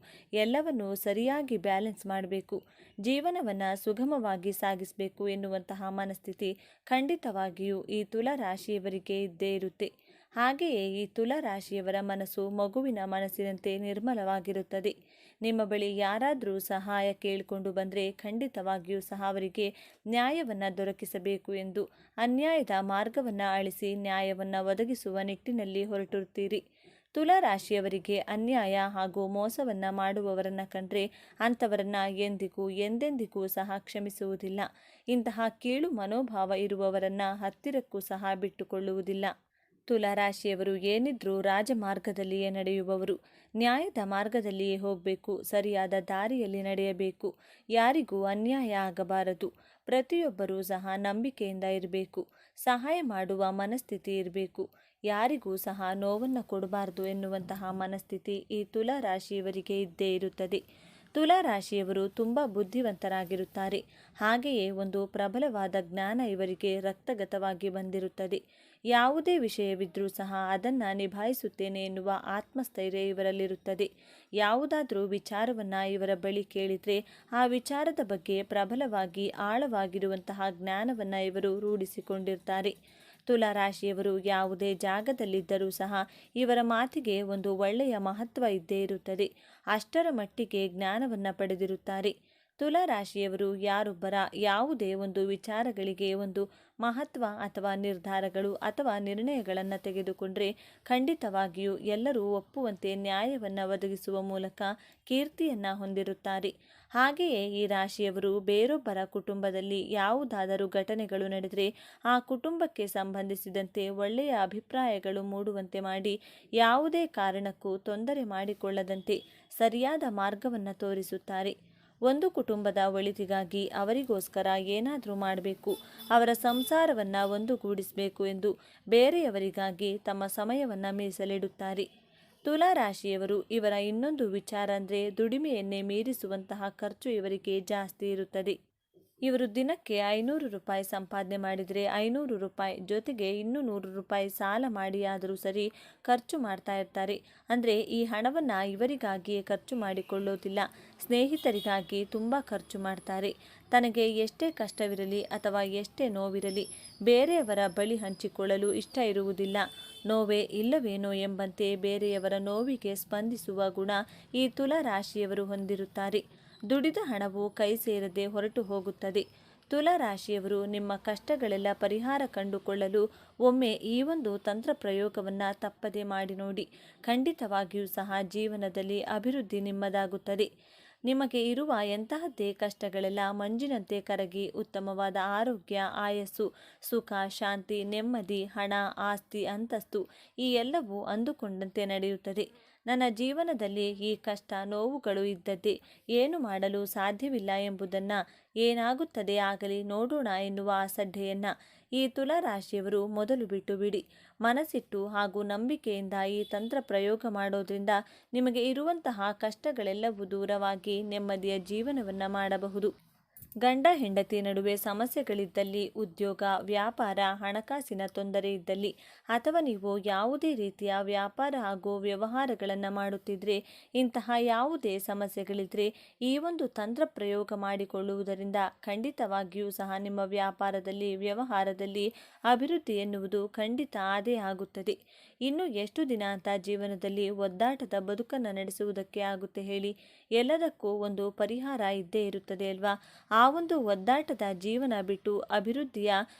ಎಲ್ಲವನ್ನು ಸರಿಯಾಗಿ ಬ್ಯಾಲೆನ್ಸ್ ಮಾಡಬೇಕು. ಜೀವನವನ್ನು ಸುಗಮವಾಗಿ ಸಾಗಿಸಬೇಕು ಎನ್ನುವಂತಹ ಮನಸ್ಥಿತಿ ಖಂಡಿತವಾಗಿಯೂ ಈ ತುಲಾ ರಾಶಿಯವರಿಗೆ ಇದ್ದೇ ಇರುತ್ತೆ. ಹಾಗೆಯೇ ಈ ತುಲಾ ರಾಶಿಯವರ ಮನಸ್ಸು ಮಗುವಿನ ಮನಸ್ಸಿನಂತೆ ನಿರ್ಮಲವಾಗಿರುತ್ತದೆ. ನಿಮ್ಮ ಬಳಿ ಯಾರಾದರೂ ಸಹಾಯ ಕೇಳಿಕೊಂಡು ಬಂದರೆ ಖಂಡಿತವಾಗಿಯೂ ಸಹ ಅವರಿಗೆ ನ್ಯಾಯವನ್ನು ದೊರಕಿಸಬೇಕು ಎಂದು ಅನ್ಯಾಯದ ಮಾರ್ಗವನ್ನು ಅಳಿಸಿ ನ್ಯಾಯವನ್ನು ಒದಗಿಸುವ ನಿಟ್ಟಿನಲ್ಲಿ ಹೊರಟಿರುತ್ತೀರಿ. ತುಲಾ ರಾಶಿಯವರಿಗೆ ಅನ್ಯಾಯ ಹಾಗೂ ಮೋಸವನ್ನು ಮಾಡುವವರನ್ನು ಕಂಡ್ರೆ ಅಂಥವರನ್ನು ಎಂದೆಂದಿಗೂ ಸಹ ಕ್ಷಮಿಸುವುದಿಲ್ಲ. ಇಂತಹ ಕೀಳು ಮನೋಭಾವ ಇರುವವರನ್ನು ಹತ್ತಿರಕ್ಕೂ ಸಹ ಬಿಟ್ಟುಕೊಳ್ಳುವುದಿಲ್ಲ. ತುಲಾ ರಾಶಿಯವರು ಏನಿದ್ರೂ ರಾಜಮಾರ್ಗದಲ್ಲಿಯೇ ನಡೆಯುವವರು. ನ್ಯಾಯದ ಮಾರ್ಗದಲ್ಲಿಯೇ ಹೋಗಬೇಕು, ಸರಿಯಾದ ದಾರಿಯಲ್ಲಿ ನಡೆಯಬೇಕು, ಯಾರಿಗೂ ಅನ್ಯಾಯ ಆಗಬಾರದು. ಪ್ರತಿಯೊಬ್ಬರೂ ಸಹ ನಂಬಿಕೆಯಿಂದ ಇರಬೇಕು, ಸಹಾಯ ಮಾಡುವ ಮನಸ್ಥಿತಿ ಇರಬೇಕು, ಯಾರಿಗೂ ಸಹ ನೋವನ್ನು ಕೊಡಬಾರದು ಎನ್ನುವಂತಹ ಮನಸ್ಥಿತಿ ಈ ತುಲಾ ರಾಶಿಯವರಿಗೆ ಇದ್ದೇ ಇರುತ್ತದೆ. ತುಲಾ ರಾಶಿಯವರು ತುಂಬ ಬುದ್ಧಿವಂತರಾಗಿರುತ್ತಾರೆ. ಹಾಗೆಯೇ ಒಂದು ಪ್ರಬಲವಾದ ಜ್ಞಾನ ಇವರಿಗೆ ರಕ್ತಗತವಾಗಿ ಬಂದಿರುತ್ತದೆ. ಯಾವುದೇ ವಿಷಯವಿದ್ರೂ ಸಹ ಅದನ್ನು ನಿಭಾಯಿಸುತ್ತೇನೆ ಎನ್ನುವ ಆತ್ಮಸ್ಥೈರ್ಯ ಇವರಲ್ಲಿರುತ್ತದೆ. ಯಾವುದಾದ್ರೂ ವಿಚಾರವನ್ನು ಇವರ ಬಳಿ ಕೇಳಿದರೆ ಆ ವಿಚಾರದ ಬಗ್ಗೆ ಪ್ರಬಲವಾಗಿ ಆಳವಾಗಿರುವಂತಹ ಜ್ಞಾನವನ್ನು ಇವರು ರೂಢಿಸಿಕೊಂಡಿರ್ತಾರೆ. ತುಲಾ ರಾಶಿಯವರು ಯಾವುದೇ ಜಾಗದಲ್ಲಿದ್ದರೂ ಸಹ ಇವರ ಮಾತಿಗೆ ಒಂದು ಒಳ್ಳೆಯ ಮಹತ್ವ ಇದ್ದೇ ಇರುತ್ತದೆ. ಅಷ್ಟರ ಮಟ್ಟಿಗೆ ಜ್ಞಾನವನ್ನು ಪಡೆದಿರುತ್ತಾರೆ. ತುಲಾ ರಾಶಿಯವರು ಯಾರೊಬ್ಬರ ಯಾವುದೇ ಒಂದು ವಿಚಾರಗಳಿಗೆ ಒಂದು ಮಹತ್ವ ಅಥವಾ ನಿರ್ಧಾರಗಳು ಅಥವಾ ನಿರ್ಣಯಗಳನ್ನು ತೆಗೆದುಕೊಂಡರೆ ಖಂಡಿತವಾಗಿಯೂ ಎಲ್ಲರೂ ಒಪ್ಪುವಂತೆ ನ್ಯಾಯವನ್ನು ಒದಗಿಸುವ ಮೂಲಕ ಕೀರ್ತಿಯನ್ನು ಹೊಂದಿರುತ್ತಾರೆ. ಹಾಗೆಯೇ ಈ ರಾಶಿಯವರು ಬೇರೊಬ್ಬರ ಕುಟುಂಬದಲ್ಲಿ ಯಾವುದಾದರೂ ಘಟನೆಗಳು ನಡೆದರೆ ಆ ಕುಟುಂಬಕ್ಕೆ ಸಂಬಂಧಿಸಿದಂತೆ ಒಳ್ಳೆಯ ಅಭಿಪ್ರಾಯಗಳು ಮೂಡುವಂತೆ ಮಾಡಿ ಯಾವುದೇ ಕಾರಣಕ್ಕೂ ತೊಂದರೆ ಮಾಡಿಕೊಳ್ಳದಂತೆ ಸರಿಯಾದ ಮಾರ್ಗವನ್ನು ತೋರಿಸುತ್ತಾರೆ. ಒಂದು ಕುಟುಂಬದ ಒಳಿತಿಗಾಗಿ ಅವರಿಗೋಸ್ಕರ ಏನಾದರೂ ಮಾಡಬೇಕು, ಅವರ ಸಂಸಾರವನ್ನು ಒಂದುಗೂಡಿಸಬೇಕು ಎಂದು ಬೇರೆಯವರಿಗಾಗಿ ತಮ್ಮ ಸಮಯವನ್ನು ಮೀಸಲಿಡುತ್ತಾರೆ. ತುಲಾ ರಾಶಿಯವರು ಇವರ ಇನ್ನೊಂದು ವಿಚಾರ ಅಂದರೆ ದುಡಿಮೆಯನ್ನೇ ಮೀರಿಸುವಂತಹ ಖರ್ಚು ಇವರಿಗೆ ಜಾಸ್ತಿ ಇರುತ್ತದೆ. ಇವರು ದಿನಕ್ಕೆ 500 ರೂಪಾಯಿ ಸಂಪಾದನೆ ಮಾಡಿದರೆ 500 ರೂಪಾಯಿ ಜೊತೆಗೆ ಇನ್ನೂ 100 ರೂಪಾಯಿ ಸಾಲ ಮಾಡಿ ಆದರೂ ಸರಿ ಖರ್ಚು ಮಾಡ್ತಾ ಇರ್ತಾರೆ. ಅಂದರೆ ಈ ಹಣವನ್ನು ಇವರಿಗಾಗಿಯೇ ಖರ್ಚು ಮಾಡಿಕೊಳ್ಳೋದಿಲ್ಲ, ಸ್ನೇಹಿತರಿಗಾಗಿ ತುಂಬ ಖರ್ಚು ಮಾಡ್ತಾರೆ. ತನಗೆ ಎಷ್ಟೇ ಕಷ್ಟವಿರಲಿ ಅಥವಾ ಎಷ್ಟೇ ನೋವಿರಲಿ ಬೇರೆಯವರ ಬಳಿ ಹಂಚಿಕೊಳ್ಳಲು ಇಷ್ಟ ಇರುವುದಿಲ್ಲ. ನೋವೇ ಇಲ್ಲವೇನೋ ಎಂಬಂತೆ ಬೇರೆಯವರ ನೋವಿಗೆ ಸ್ಪಂದಿಸುವ ಗುಣ ಈ ತುಲಾ ರಾಶಿಯವರು ಹೊಂದಿರುತ್ತಾರೆ. ದುಡಿದ ಹಣವು ಕೈ ಸೇರದೆ ಹೊರಟು ಹೋಗುತ್ತದೆ. ತುಲಾ ರಾಶಿಯವರು ನಿಮ್ಮ ಕಷ್ಟಗಳೆಲ್ಲ ಪರಿಹಾರ ಕಂಡುಕೊಳ್ಳಲು ಒಮ್ಮೆ ಈ ಒಂದು ತಂತ್ರ ಪ್ರಯೋಗವನ್ನು ತಪ್ಪದೆ ಮಾಡಿ ನೋಡಿ. ಖಂಡಿತವಾಗಿಯೂ ಸಹ ಜೀವನದಲ್ಲಿ ಅಭಿವೃದ್ಧಿ ನಿಮ್ಮದಾಗುತ್ತದೆ. ನಿಮಗೆ ಇರುವ ಎಂತಹದ್ದೇ ಕಷ್ಟಗಳೆಲ್ಲ ಮಂಜಿನಂತೆ ಕರಗಿ ಉತ್ತಮವಾದ ಆರೋಗ್ಯ, ಆಯಸ್ಸು, ಸುಖ, ಶಾಂತಿ, ನೆಮ್ಮದಿ, ಹಣ, ಆಸ್ತಿ, ಅಂತಸ್ತು ಈ ಎಲ್ಲವೂ ಅಂದುಕೊಂಡಂತೆ ನಡೆಯುತ್ತದೆ. ನನ್ನ ಜೀವನದಲ್ಲಿ ಈ ಕಷ್ಟ ನೋವುಗಳು ಇದ್ದದ್ದೇ, ಏನು ಮಾಡಲು ಸಾಧ್ಯವಿಲ್ಲ ಎಂಬುದನ್ನು ಏನಾಗುತ್ತದೆ ಆಗಲಿ ನೋಡೋಣ ಎನ್ನುವ ಅಸಡ್ಡೆಯನ್ನು ಈ ತುಲಾ ರಾಶಿಯವರು ಮೊದಲು ಬಿಟ್ಟು ಬಿಡಿ. ಮನಸ್ಸಿಟ್ಟು ಹಾಗೂ ನಂಬಿಕೆಯಿಂದ ಈ ತಂತ್ರ ಪ್ರಯೋಗ ಮಾಡೋದ್ರಿಂದ ನಿಮಗೆ ಇರುವಂತಹ ಕಷ್ಟಗಳೆಲ್ಲವೂ ದೂರವಾಗಿ ನೆಮ್ಮದಿಯ ಜೀವನವನ್ನು ಮಾಡಬಹುದು. ಗಂಡ ಹೆಂಡತಿ ನಡುವೆ ಸಮಸ್ಯೆಗಳಿದ್ದಲ್ಲಿ, ಉದ್ಯೋಗ, ವ್ಯಾಪಾರ, ಹಣಕಾಸಿನ ತೊಂದರೆ ಇದ್ದಲ್ಲಿ ಅಥವಾ ನೀವು ಯಾವುದೇ ರೀತಿಯ ವ್ಯಾಪಾರ ಹಾಗೂ ವ್ಯವಹಾರಗಳನ್ನು ಮಾಡುತ್ತಿದ್ದರೆ ಇಂತಹ ಯಾವುದೇ ಸಮಸ್ಯೆಗಳಿದ್ದರೆ ಈ ಒಂದು ತಂತ್ರ ಪ್ರಯೋಗ ಮಾಡಿಕೊಳ್ಳುವುದರಿಂದ ಖಂಡಿತವಾಗಿಯೂ ಸಹ ನಿಮ್ಮ ವ್ಯಾಪಾರದಲ್ಲಿ, ವ್ಯವಹಾರದಲ್ಲಿ ಅಭಿವೃದ್ಧಿ ಎನ್ನುವುದು ಖಂಡಿತ ಆದೇ ಆಗುತ್ತದೆ. ಇನ್ನು ಎಷ್ಟು ದಿನ ಅಂತ ಜೀವನದಲ್ಲಿ ಒದ್ದಾಟದ ಬದುಕನ್ನು ನಡೆಸುವುದಕ್ಕೆ ಆಗುತ್ತೆ ಹೇಳಿ? ಎಲ್ಲದಕ್ಕೂ ಒಂದು ಪರಿಹಾರ ಇದ್ದೇ ಇರುತ್ತದೆ ಅಲ್ವಾ? ಆ ಒಂದು ಒದ್ದಾಟದ ಜೀವನ ಬಿಟ್ಟು ಅಭಿವೃದ್ಧಿಯ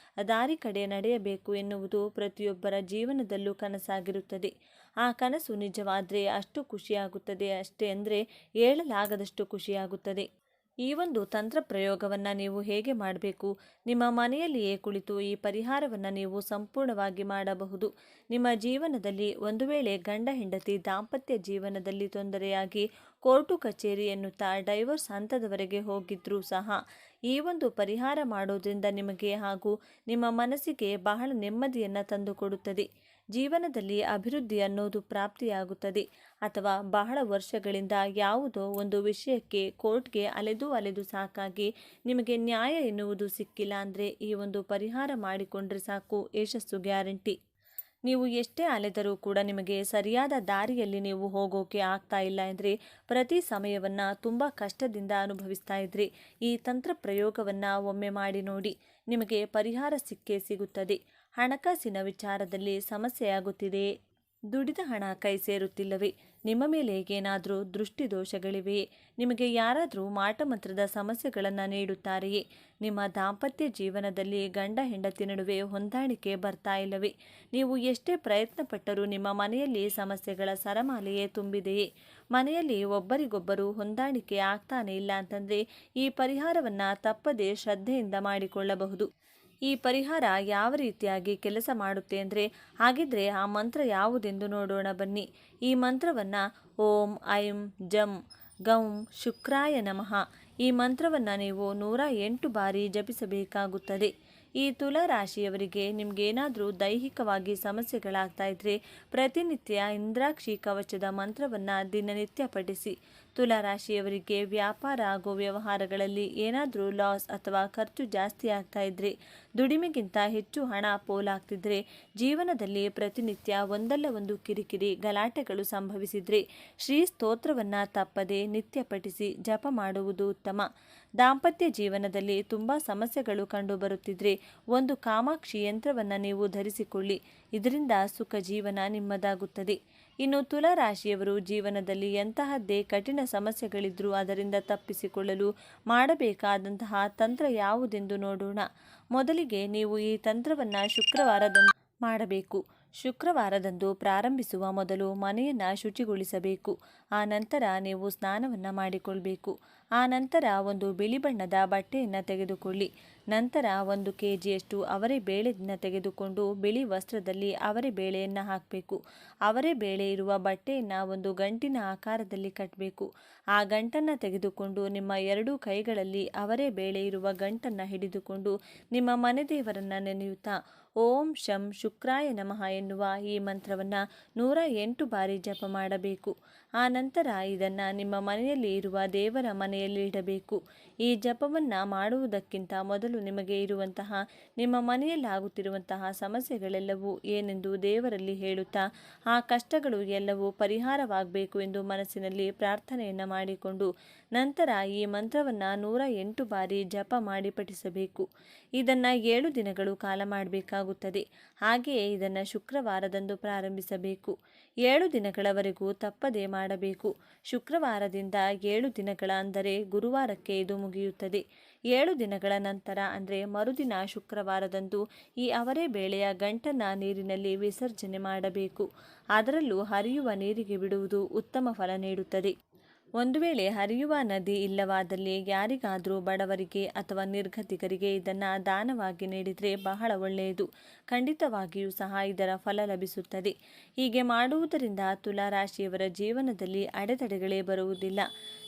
ದಾರಿ ಕಡೆ ನಡೆಯಬೇಕು ಎನ್ನುವುದು ಪ್ರತಿಯೊಬ್ಬರ ಜೀವನದಲ್ಲೂ ಕನಸಾಗಿರುತ್ತದೆ. ಆ ಕನಸು ನಿಜವಾದರೆ ಅಷ್ಟು ಖುಷಿಯಾಗುತ್ತದೆ, ಅಷ್ಟೇ ಅಂದರೆ ಹೇಳಲಾಗದಷ್ಟು ಖುಷಿಯಾಗುತ್ತದೆ. ಈ ಒಂದು ತಂತ್ರ ಪ್ರಯೋಗವನ್ನು ನೀವು ಹೇಗೆ ಮಾಡಬೇಕು? ನಿಮ್ಮ ಮನೆಯಲ್ಲಿಯೇ ಕುಳಿತು ಈ ಪರಿಹಾರವನ್ನು ನೀವು ಸಂಪೂರ್ಣವಾಗಿ ಮಾಡಬಹುದು. ನಿಮ್ಮ ಜೀವನದಲ್ಲಿ ಒಂದು ವೇಳೆ ಗಂಡ ಹೆಂಡತಿ ದಾಂಪತ್ಯ ಜೀವನದಲ್ಲಿ ತೊಂದರೆಯಾಗಿ ಕೋರ್ಟು ಕಚೇರಿ ಎನ್ನುತ್ತಾ ಡೈವೋರ್ಸ್ ಹಂತದವರೆಗೆ ಹೋಗಿದ್ರೂ ಸಹ ಈ ಒಂದು ಪರಿಹಾರ ಮಾಡೋದ್ರಿಂದ ನಿಮಗೆ ಹಾಗೂ ನಿಮ್ಮ ಮನಸ್ಸಿಗೆ ಬಹಳ ನೆಮ್ಮದಿಯನ್ನು ತಂದುಕೊಡುತ್ತದೆ. ಜೀವನದಲ್ಲಿ ಅಭಿವೃದ್ಧಿ ಅನ್ನೋದು ಪ್ರಾಪ್ತಿಯಾಗುತ್ತದೆ. ಅಥವಾ ಬಹಳ ವರ್ಷಗಳಿಂದ ಯಾವುದೋ ಒಂದು ವಿಷಯಕ್ಕೆ ಕೋರ್ಟ್ಗೆ ಅಲೆದು ಸಾಕಾಗಿ ನಿಮಗೆ ನ್ಯಾಯ ಎನ್ನುವುದು ಸಿಕ್ಕಿಲ್ಲ ಅಂದರೆ ಈ ಒಂದು ಪರಿಹಾರ ಮಾಡಿಕೊಂಡ್ರೆ ಸಾಕು, ಯಶಸ್ಸು ಗ್ಯಾರಂಟಿ. ನೀವು ಎಷ್ಟೇ ಅಲೆದರೂ ಕೂಡ ನಿಮಗೆ ಸರಿಯಾದ ದಾರಿಯಲ್ಲಿ ನೀವು ಹೋಗೋಕೆ ಆಗ್ತಾ ಇಲ್ಲ ಅಂದರೆ ಪ್ರತಿ ಸಮಯವನ್ನು ತುಂಬ ಕಷ್ಟದಿಂದ ಅನುಭವಿಸ್ತಾ ಇದ್ರಿ, ಈ ತಂತ್ರ ಪ್ರಯೋಗವನ್ನು ಒಮ್ಮೆ ಮಾಡಿ ನೋಡಿ, ನಿಮಗೆ ಪರಿಹಾರ ಸಿಕ್ಕೇ ಸಿಗುತ್ತದೆ. ಹಣಕಾಸಿನ ವಿಚಾರದಲ್ಲಿ ಸಮಸ್ಯೆಯಾಗುತ್ತಿದೆಯೇ? ದುಡಿದ ಹಣ ಕೈ ಸೇರುತ್ತಿಲ್ಲವೇ? ನಿಮ್ಮ ಮೇಲೆ ಏನಾದರೂ ದೃಷ್ಟಿ ದೋಷಗಳಿವೆಯೇ? ನಿಮಗೆ ಯಾರಾದರೂ ಮಾಟಮಂತ್ರದ ಸಮಸ್ಯೆಗಳನ್ನು ನೀಡುತ್ತಾರೆಯೇ? ನಿಮ್ಮ ದಾಂಪತ್ಯ ಜೀವನದಲ್ಲಿ ಗಂಡ ಹೆಂಡತಿ ನಡುವೆ ಹೊಂದಾಣಿಕೆ ಬರ್ತಾ ಇಲ್ಲವೇ? ನೀವು ಎಷ್ಟೇ ಪ್ರಯತ್ನ ಪಟ್ಟರೂ ನಿಮ್ಮ ಮನೆಯಲ್ಲಿ ಸಮಸ್ಯೆಗಳ ಸರಮಾಲೆಯೇ ತುಂಬಿದೆಯೇ? ಮನೆಯಲ್ಲಿ ಒಬ್ಬರಿಗೊಬ್ಬರು ಹೊಂದಾಣಿಕೆ ಆಗ್ತಾನೆ ಇಲ್ಲ ಅಂತಂದರೆ ಈ ಪರಿಹಾರವನ್ನು ತಪ್ಪದೇ ಶ್ರದ್ಧೆಯಿಂದ ಮಾಡಿಕೊಳ್ಳಬಹುದು. ಈ ಪರಿಹಾರ ಯಾವ ರೀತಿಯಾಗಿ ಕೆಲಸ ಮಾಡುತ್ತೆ ಅಂದರೆ, ಹಾಗಿದ್ರೆ ಆ ಮಂತ್ರ ಯಾವುದೆಂದು ನೋಡೋಣ ಬನ್ನಿ. ಈ ಮಂತ್ರವನ್ನು ಓಂ ಐಂ ಜಂ ಗಂ ಶುಕ್ರಾಯ ನಮಃ ಈ ಮಂತ್ರವನ್ನು ನೀವು 108 ಬಾರಿ ಜಪಿಸಬೇಕಾಗುತ್ತದೆ. ಈ ತುಲಾ ರಾಶಿಯವರಿಗೆ ನಿಮಗೇನಾದರೂ ದೈಹಿಕವಾಗಿ ಸಮಸ್ಯೆಗಳಾಗ್ತಾ ಇದ್ದರೆ ಪ್ರತಿನಿತ್ಯ ಇಂದ್ರಾಕ್ಷಿ ಕವಚದ ಮಂತ್ರವನ್ನು ದಿನನಿತ್ಯ ಪಠಿಸಿ. ತುಲಾ ರಾಶಿಯವರಿಗೆ ವ್ಯಾಪಾರ ಹಾಗೂ ವ್ಯವಹಾರಗಳಲ್ಲಿ ಏನಾದರೂ ಲಾಸ್ ಅಥವಾ ಖರ್ಚು ಜಾಸ್ತಿ ಆಗ್ತಾ ಇದ್ದರೆ, ದುಡಿಮೆಗಿಂತ ಹೆಚ್ಚು ಹಣ ಪೋಲಾಗ್ತಿದ್ರೆ, ಜೀವನದಲ್ಲಿ ಪ್ರತಿನಿತ್ಯ ಒಂದಲ್ಲ ಒಂದು ಕಿರಿಕಿರಿ ಗಲಾಟೆಗಳು ಸಂಭವಿಸಿದರೆ ಶ್ರೀ ಸ್ತೋತ್ರವನ್ನು ತಪ್ಪದೆ ನಿತ್ಯ ಪಠಿಸಿ ಜಪ ಮಾಡುವುದು ಉತ್ತಮ. ದಾಂಪತ್ಯ ಜೀವನದಲ್ಲಿ ತುಂಬ ಸಮಸ್ಯೆಗಳು ಕಂಡುಬರುತ್ತಿದ್ರೆ ಒಂದು ಕಾಮಾಕ್ಷಿ ಯಂತ್ರವನ್ನು ನೀವು ಧರಿಸಿಕೊಳ್ಳಿ. ಇದರಿಂದ ಸುಖ ಜೀವನ ನಿಮ್ಮದಾಗುತ್ತದೆ. ಇನ್ನು ತುಲಾ ರಾಶಿಯವರು ಜೀವನದಲ್ಲಿ ಎಂತಹದ್ದೇ ಕಠಿಣ ಸಮಸ್ಯೆಗಳಿದ್ರೂ ಅದರಿಂದ ತಪ್ಪಿಸಿಕೊಳ್ಳಲು ಮಾಡಬೇಕಾದಂತಹ ತಂತ್ರ ಯಾವುದೆಂದು ನೋಡೋಣ. ಮೊದಲಿಗೆ ನೀವು ಈ ತಂತ್ರವನ್ನು ಶುಕ್ರವಾರದಂದು ಮಾಡಬೇಕು. ಶುಕ್ರವಾರದಂದು ಪ್ರಾರಂಭಿಸುವ ಮೊದಲು ಮನೆಯನ್ನು ಶುಚಿಗೊಳಿಸಬೇಕು. ಆ ನಂತರ ನೀವು ಸ್ನಾನವನ್ನು ಮಾಡಿಕೊಳ್ಬೇಕು. ಆ ನಂತರ ಒಂದು ಬಿಳಿ ಬಣ್ಣದ ಬಟ್ಟೆಯನ್ನು ತೆಗೆದುಕೊಳ್ಳಿ. ನಂತರ 1 kgಯಷ್ಟು ಅವರೆ ಬೇಳೆಯನ್ನು ತೆಗೆದುಕೊಂಡು ಬಿಳಿ ವಸ್ತ್ರದಲ್ಲಿ ಅವರೆ ಬೇಳೆಯನ್ನು ಹಾಕಬೇಕು. ಅವರೆ ಬೇಳೆ ಇರುವ ಬಟ್ಟೆಯನ್ನು ಒಂದು ಗಂಟಿನ ಆಕಾರದಲ್ಲಿ ಕಟ್ಟಬೇಕು. ಆ ಗಂಟನ್ನು ತೆಗೆದುಕೊಂಡು ನಿಮ್ಮ 2 ಕೈಗಳಲ್ಲಿ ಅವರೆ ಬೇಳೆ ಇರುವ ಗಂಟನ್ನು ಹಿಡಿದುಕೊಂಡು ನಿಮ್ಮ ಮನೆ ದೇವರನ್ನು ನೆನೆಯುತ್ತಾ ಓಂ ಶಂ ಶುಕ್ರಾಯ ನಮಃ ಎನ್ನುವ ಈ ಮಂತ್ರವನ್ನು 108 ಬಾರಿ ಜಪ ಮಾಡಬೇಕು. ಆ ನಂತರ ಇದನ್ನು ನಿಮ್ಮ ಮನೆಯಲ್ಲಿ ಇರುವ ದೇವರ ಮನೆಯಲ್ಲಿ ಇಡಬೇಕು. ಈ ಜಪವನ್ನು ಮಾಡುವುದಕ್ಕಿಂತ ಮೊದಲು ನಿಮಗೆ ಇರುವಂತಹ ನಿಮ್ಮ ಮನೆಯಲ್ಲಿ ಆಗುತ್ತಿರುವಂತಹ ಸಮಸ್ಯೆಗಳೆಲ್ಲವೂ ಏನೆಂದು ದೇವರಲ್ಲಿ ಹೇಳುತ್ತಾ ಆ ಕಷ್ಟಗಳು ಎಲ್ಲವೂ ಪರಿಹಾರವಾಗಬೇಕು ಎಂದು ಮನಸ್ಸಿನಲ್ಲಿ ಪ್ರಾರ್ಥನೆಯನ್ನು ಮಾಡಿಕೊಂಡು ನಂತರ ಈ ಮಂತ್ರವನ್ನು 108 ಬಾರಿ ಜಪ ಮಾಡಿ ಪಠಿಸಬೇಕು. ಇದನ್ನು 7 ದಿನಗಳು ಕಾಲ ಮಾಡಬೇಕಾಗುತ್ತದೆ. ಹಾಗೆಯೇ ಇದನ್ನು ಶುಕ್ರವಾರದಂದು ಪ್ರಾರಂಭಿಸಬೇಕು. 7 ದಿನಗಳವರೆಗೂ ತಪ್ಪದೇ ಮಾಡಬೇಕು. ಶುಕ್ರವಾರದಿಂದ 7 ದಿನಗಳ ಅಂದರೆ ಗುರುವಾರಕ್ಕೆ ಇದು ಮುಗಿಯುತ್ತದೆ. 7 ದಿನಗಳ ನಂತರ ಅಂದರೆ ಮರುದಿನ ಶುಕ್ರವಾರದಂದು ಈ ಅವರೆ ಬೇಳೆಯ ಗಂಟನ್ನು ನೀರಿನಲ್ಲಿ ವಿಸರ್ಜನೆ ಮಾಡಬೇಕು. ಅದರಲ್ಲೂ ಹರಿಯುವ ನೀರಿಗೆ ಬಿಡುವುದು ಉತ್ತಮ ಫಲ ನೀಡುತ್ತದೆ. ಒಂದು ವೇಳೆ ಹರಿಯುವ ನದಿ ಇಲ್ಲವಾದಲ್ಲಿ ಯಾರಿಗಾದರೂ ಬಡವರಿಗೆ ಅಥವಾ ನಿರ್ಗತಿಕರಿಗೆ ಇದನ್ನು ದಾನವಾಗಿ ನೀಡಿದರೆ ಬಹಳ ಒಳ್ಳೆಯದು. ಖಂಡಿತವಾಗಿಯೂ ಸಹ ಇದರ ಫಲ ಲಭಿಸುತ್ತದೆ. ಹೀಗೆ ಮಾಡುವುದರಿಂದ ತುಲಾ ರಾಶಿಯವರ ಜೀವನದಲ್ಲಿ ಅಡೆತಡೆಗಳೇ ಬರುವುದಿಲ್ಲ.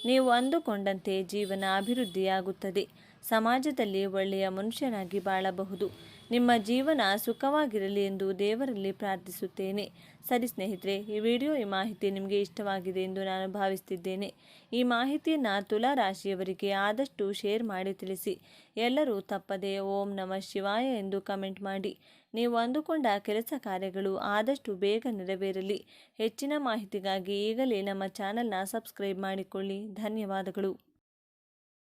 ನೀವು ಅಂದುಕೊಂಡಂತೆ ಜೀವನ ಅಭಿವೃದ್ಧಿಯಾಗುತ್ತದೆ. ಸಮಾಜದಲ್ಲಿ ಒಳ್ಳೆಯ ಮನುಷ್ಯನಾಗಿ ಬಾಳಬಹುದು. ನಿಮ್ಮ ಜೀವನ ಸುಖವಾಗಿರಲಿ ಎಂದು ದೇವರಲ್ಲಿ ಪ್ರಾರ್ಥಿಸುತ್ತೇನೆ. ಸರಿ ಸ್ನೇಹಿತರೆ, ಈ ಮಾಹಿತಿ ನಿಮಗೆ ಇಷ್ಟವಾಗಿದೆ ಎಂದು ನಾನು ಭಾವಿಸುತ್ತಿದ್ದೇನೆ. ಈ ಮಾಹಿತಿಯನ್ನು ತುಲಾ ರಾಶಿಯವರಿಗೆ ಆದಷ್ಟು ಶೇರ್ ಮಾಡಿ ತಿಳಿಸಿ. ಎಲ್ಲರೂ ತಪ್ಪದೆ ಓಂ ನಮಃ ಶಿವಾಯ ಎಂದು ಕಮೆಂಟ್ ಮಾಡಿ. ನೀವು ಅಂದುಕೊಂಡ ಕೆಲಸ ಕಾರ್ಯಗಳು ಆದಷ್ಟು ಬೇಗ ನೆರವೇರಲಿ. ಹೆಚ್ಚಿನ ಮಾಹಿತಿಗಾಗಿ ಈಗಲೇ ನಮ್ಮ ಚಾನಲ್ನ ಸಬ್ಸ್ಕ್ರೈಬ್ ಮಾಡಿಕೊಳ್ಳಿ. ಧನ್ಯವಾದಗಳು.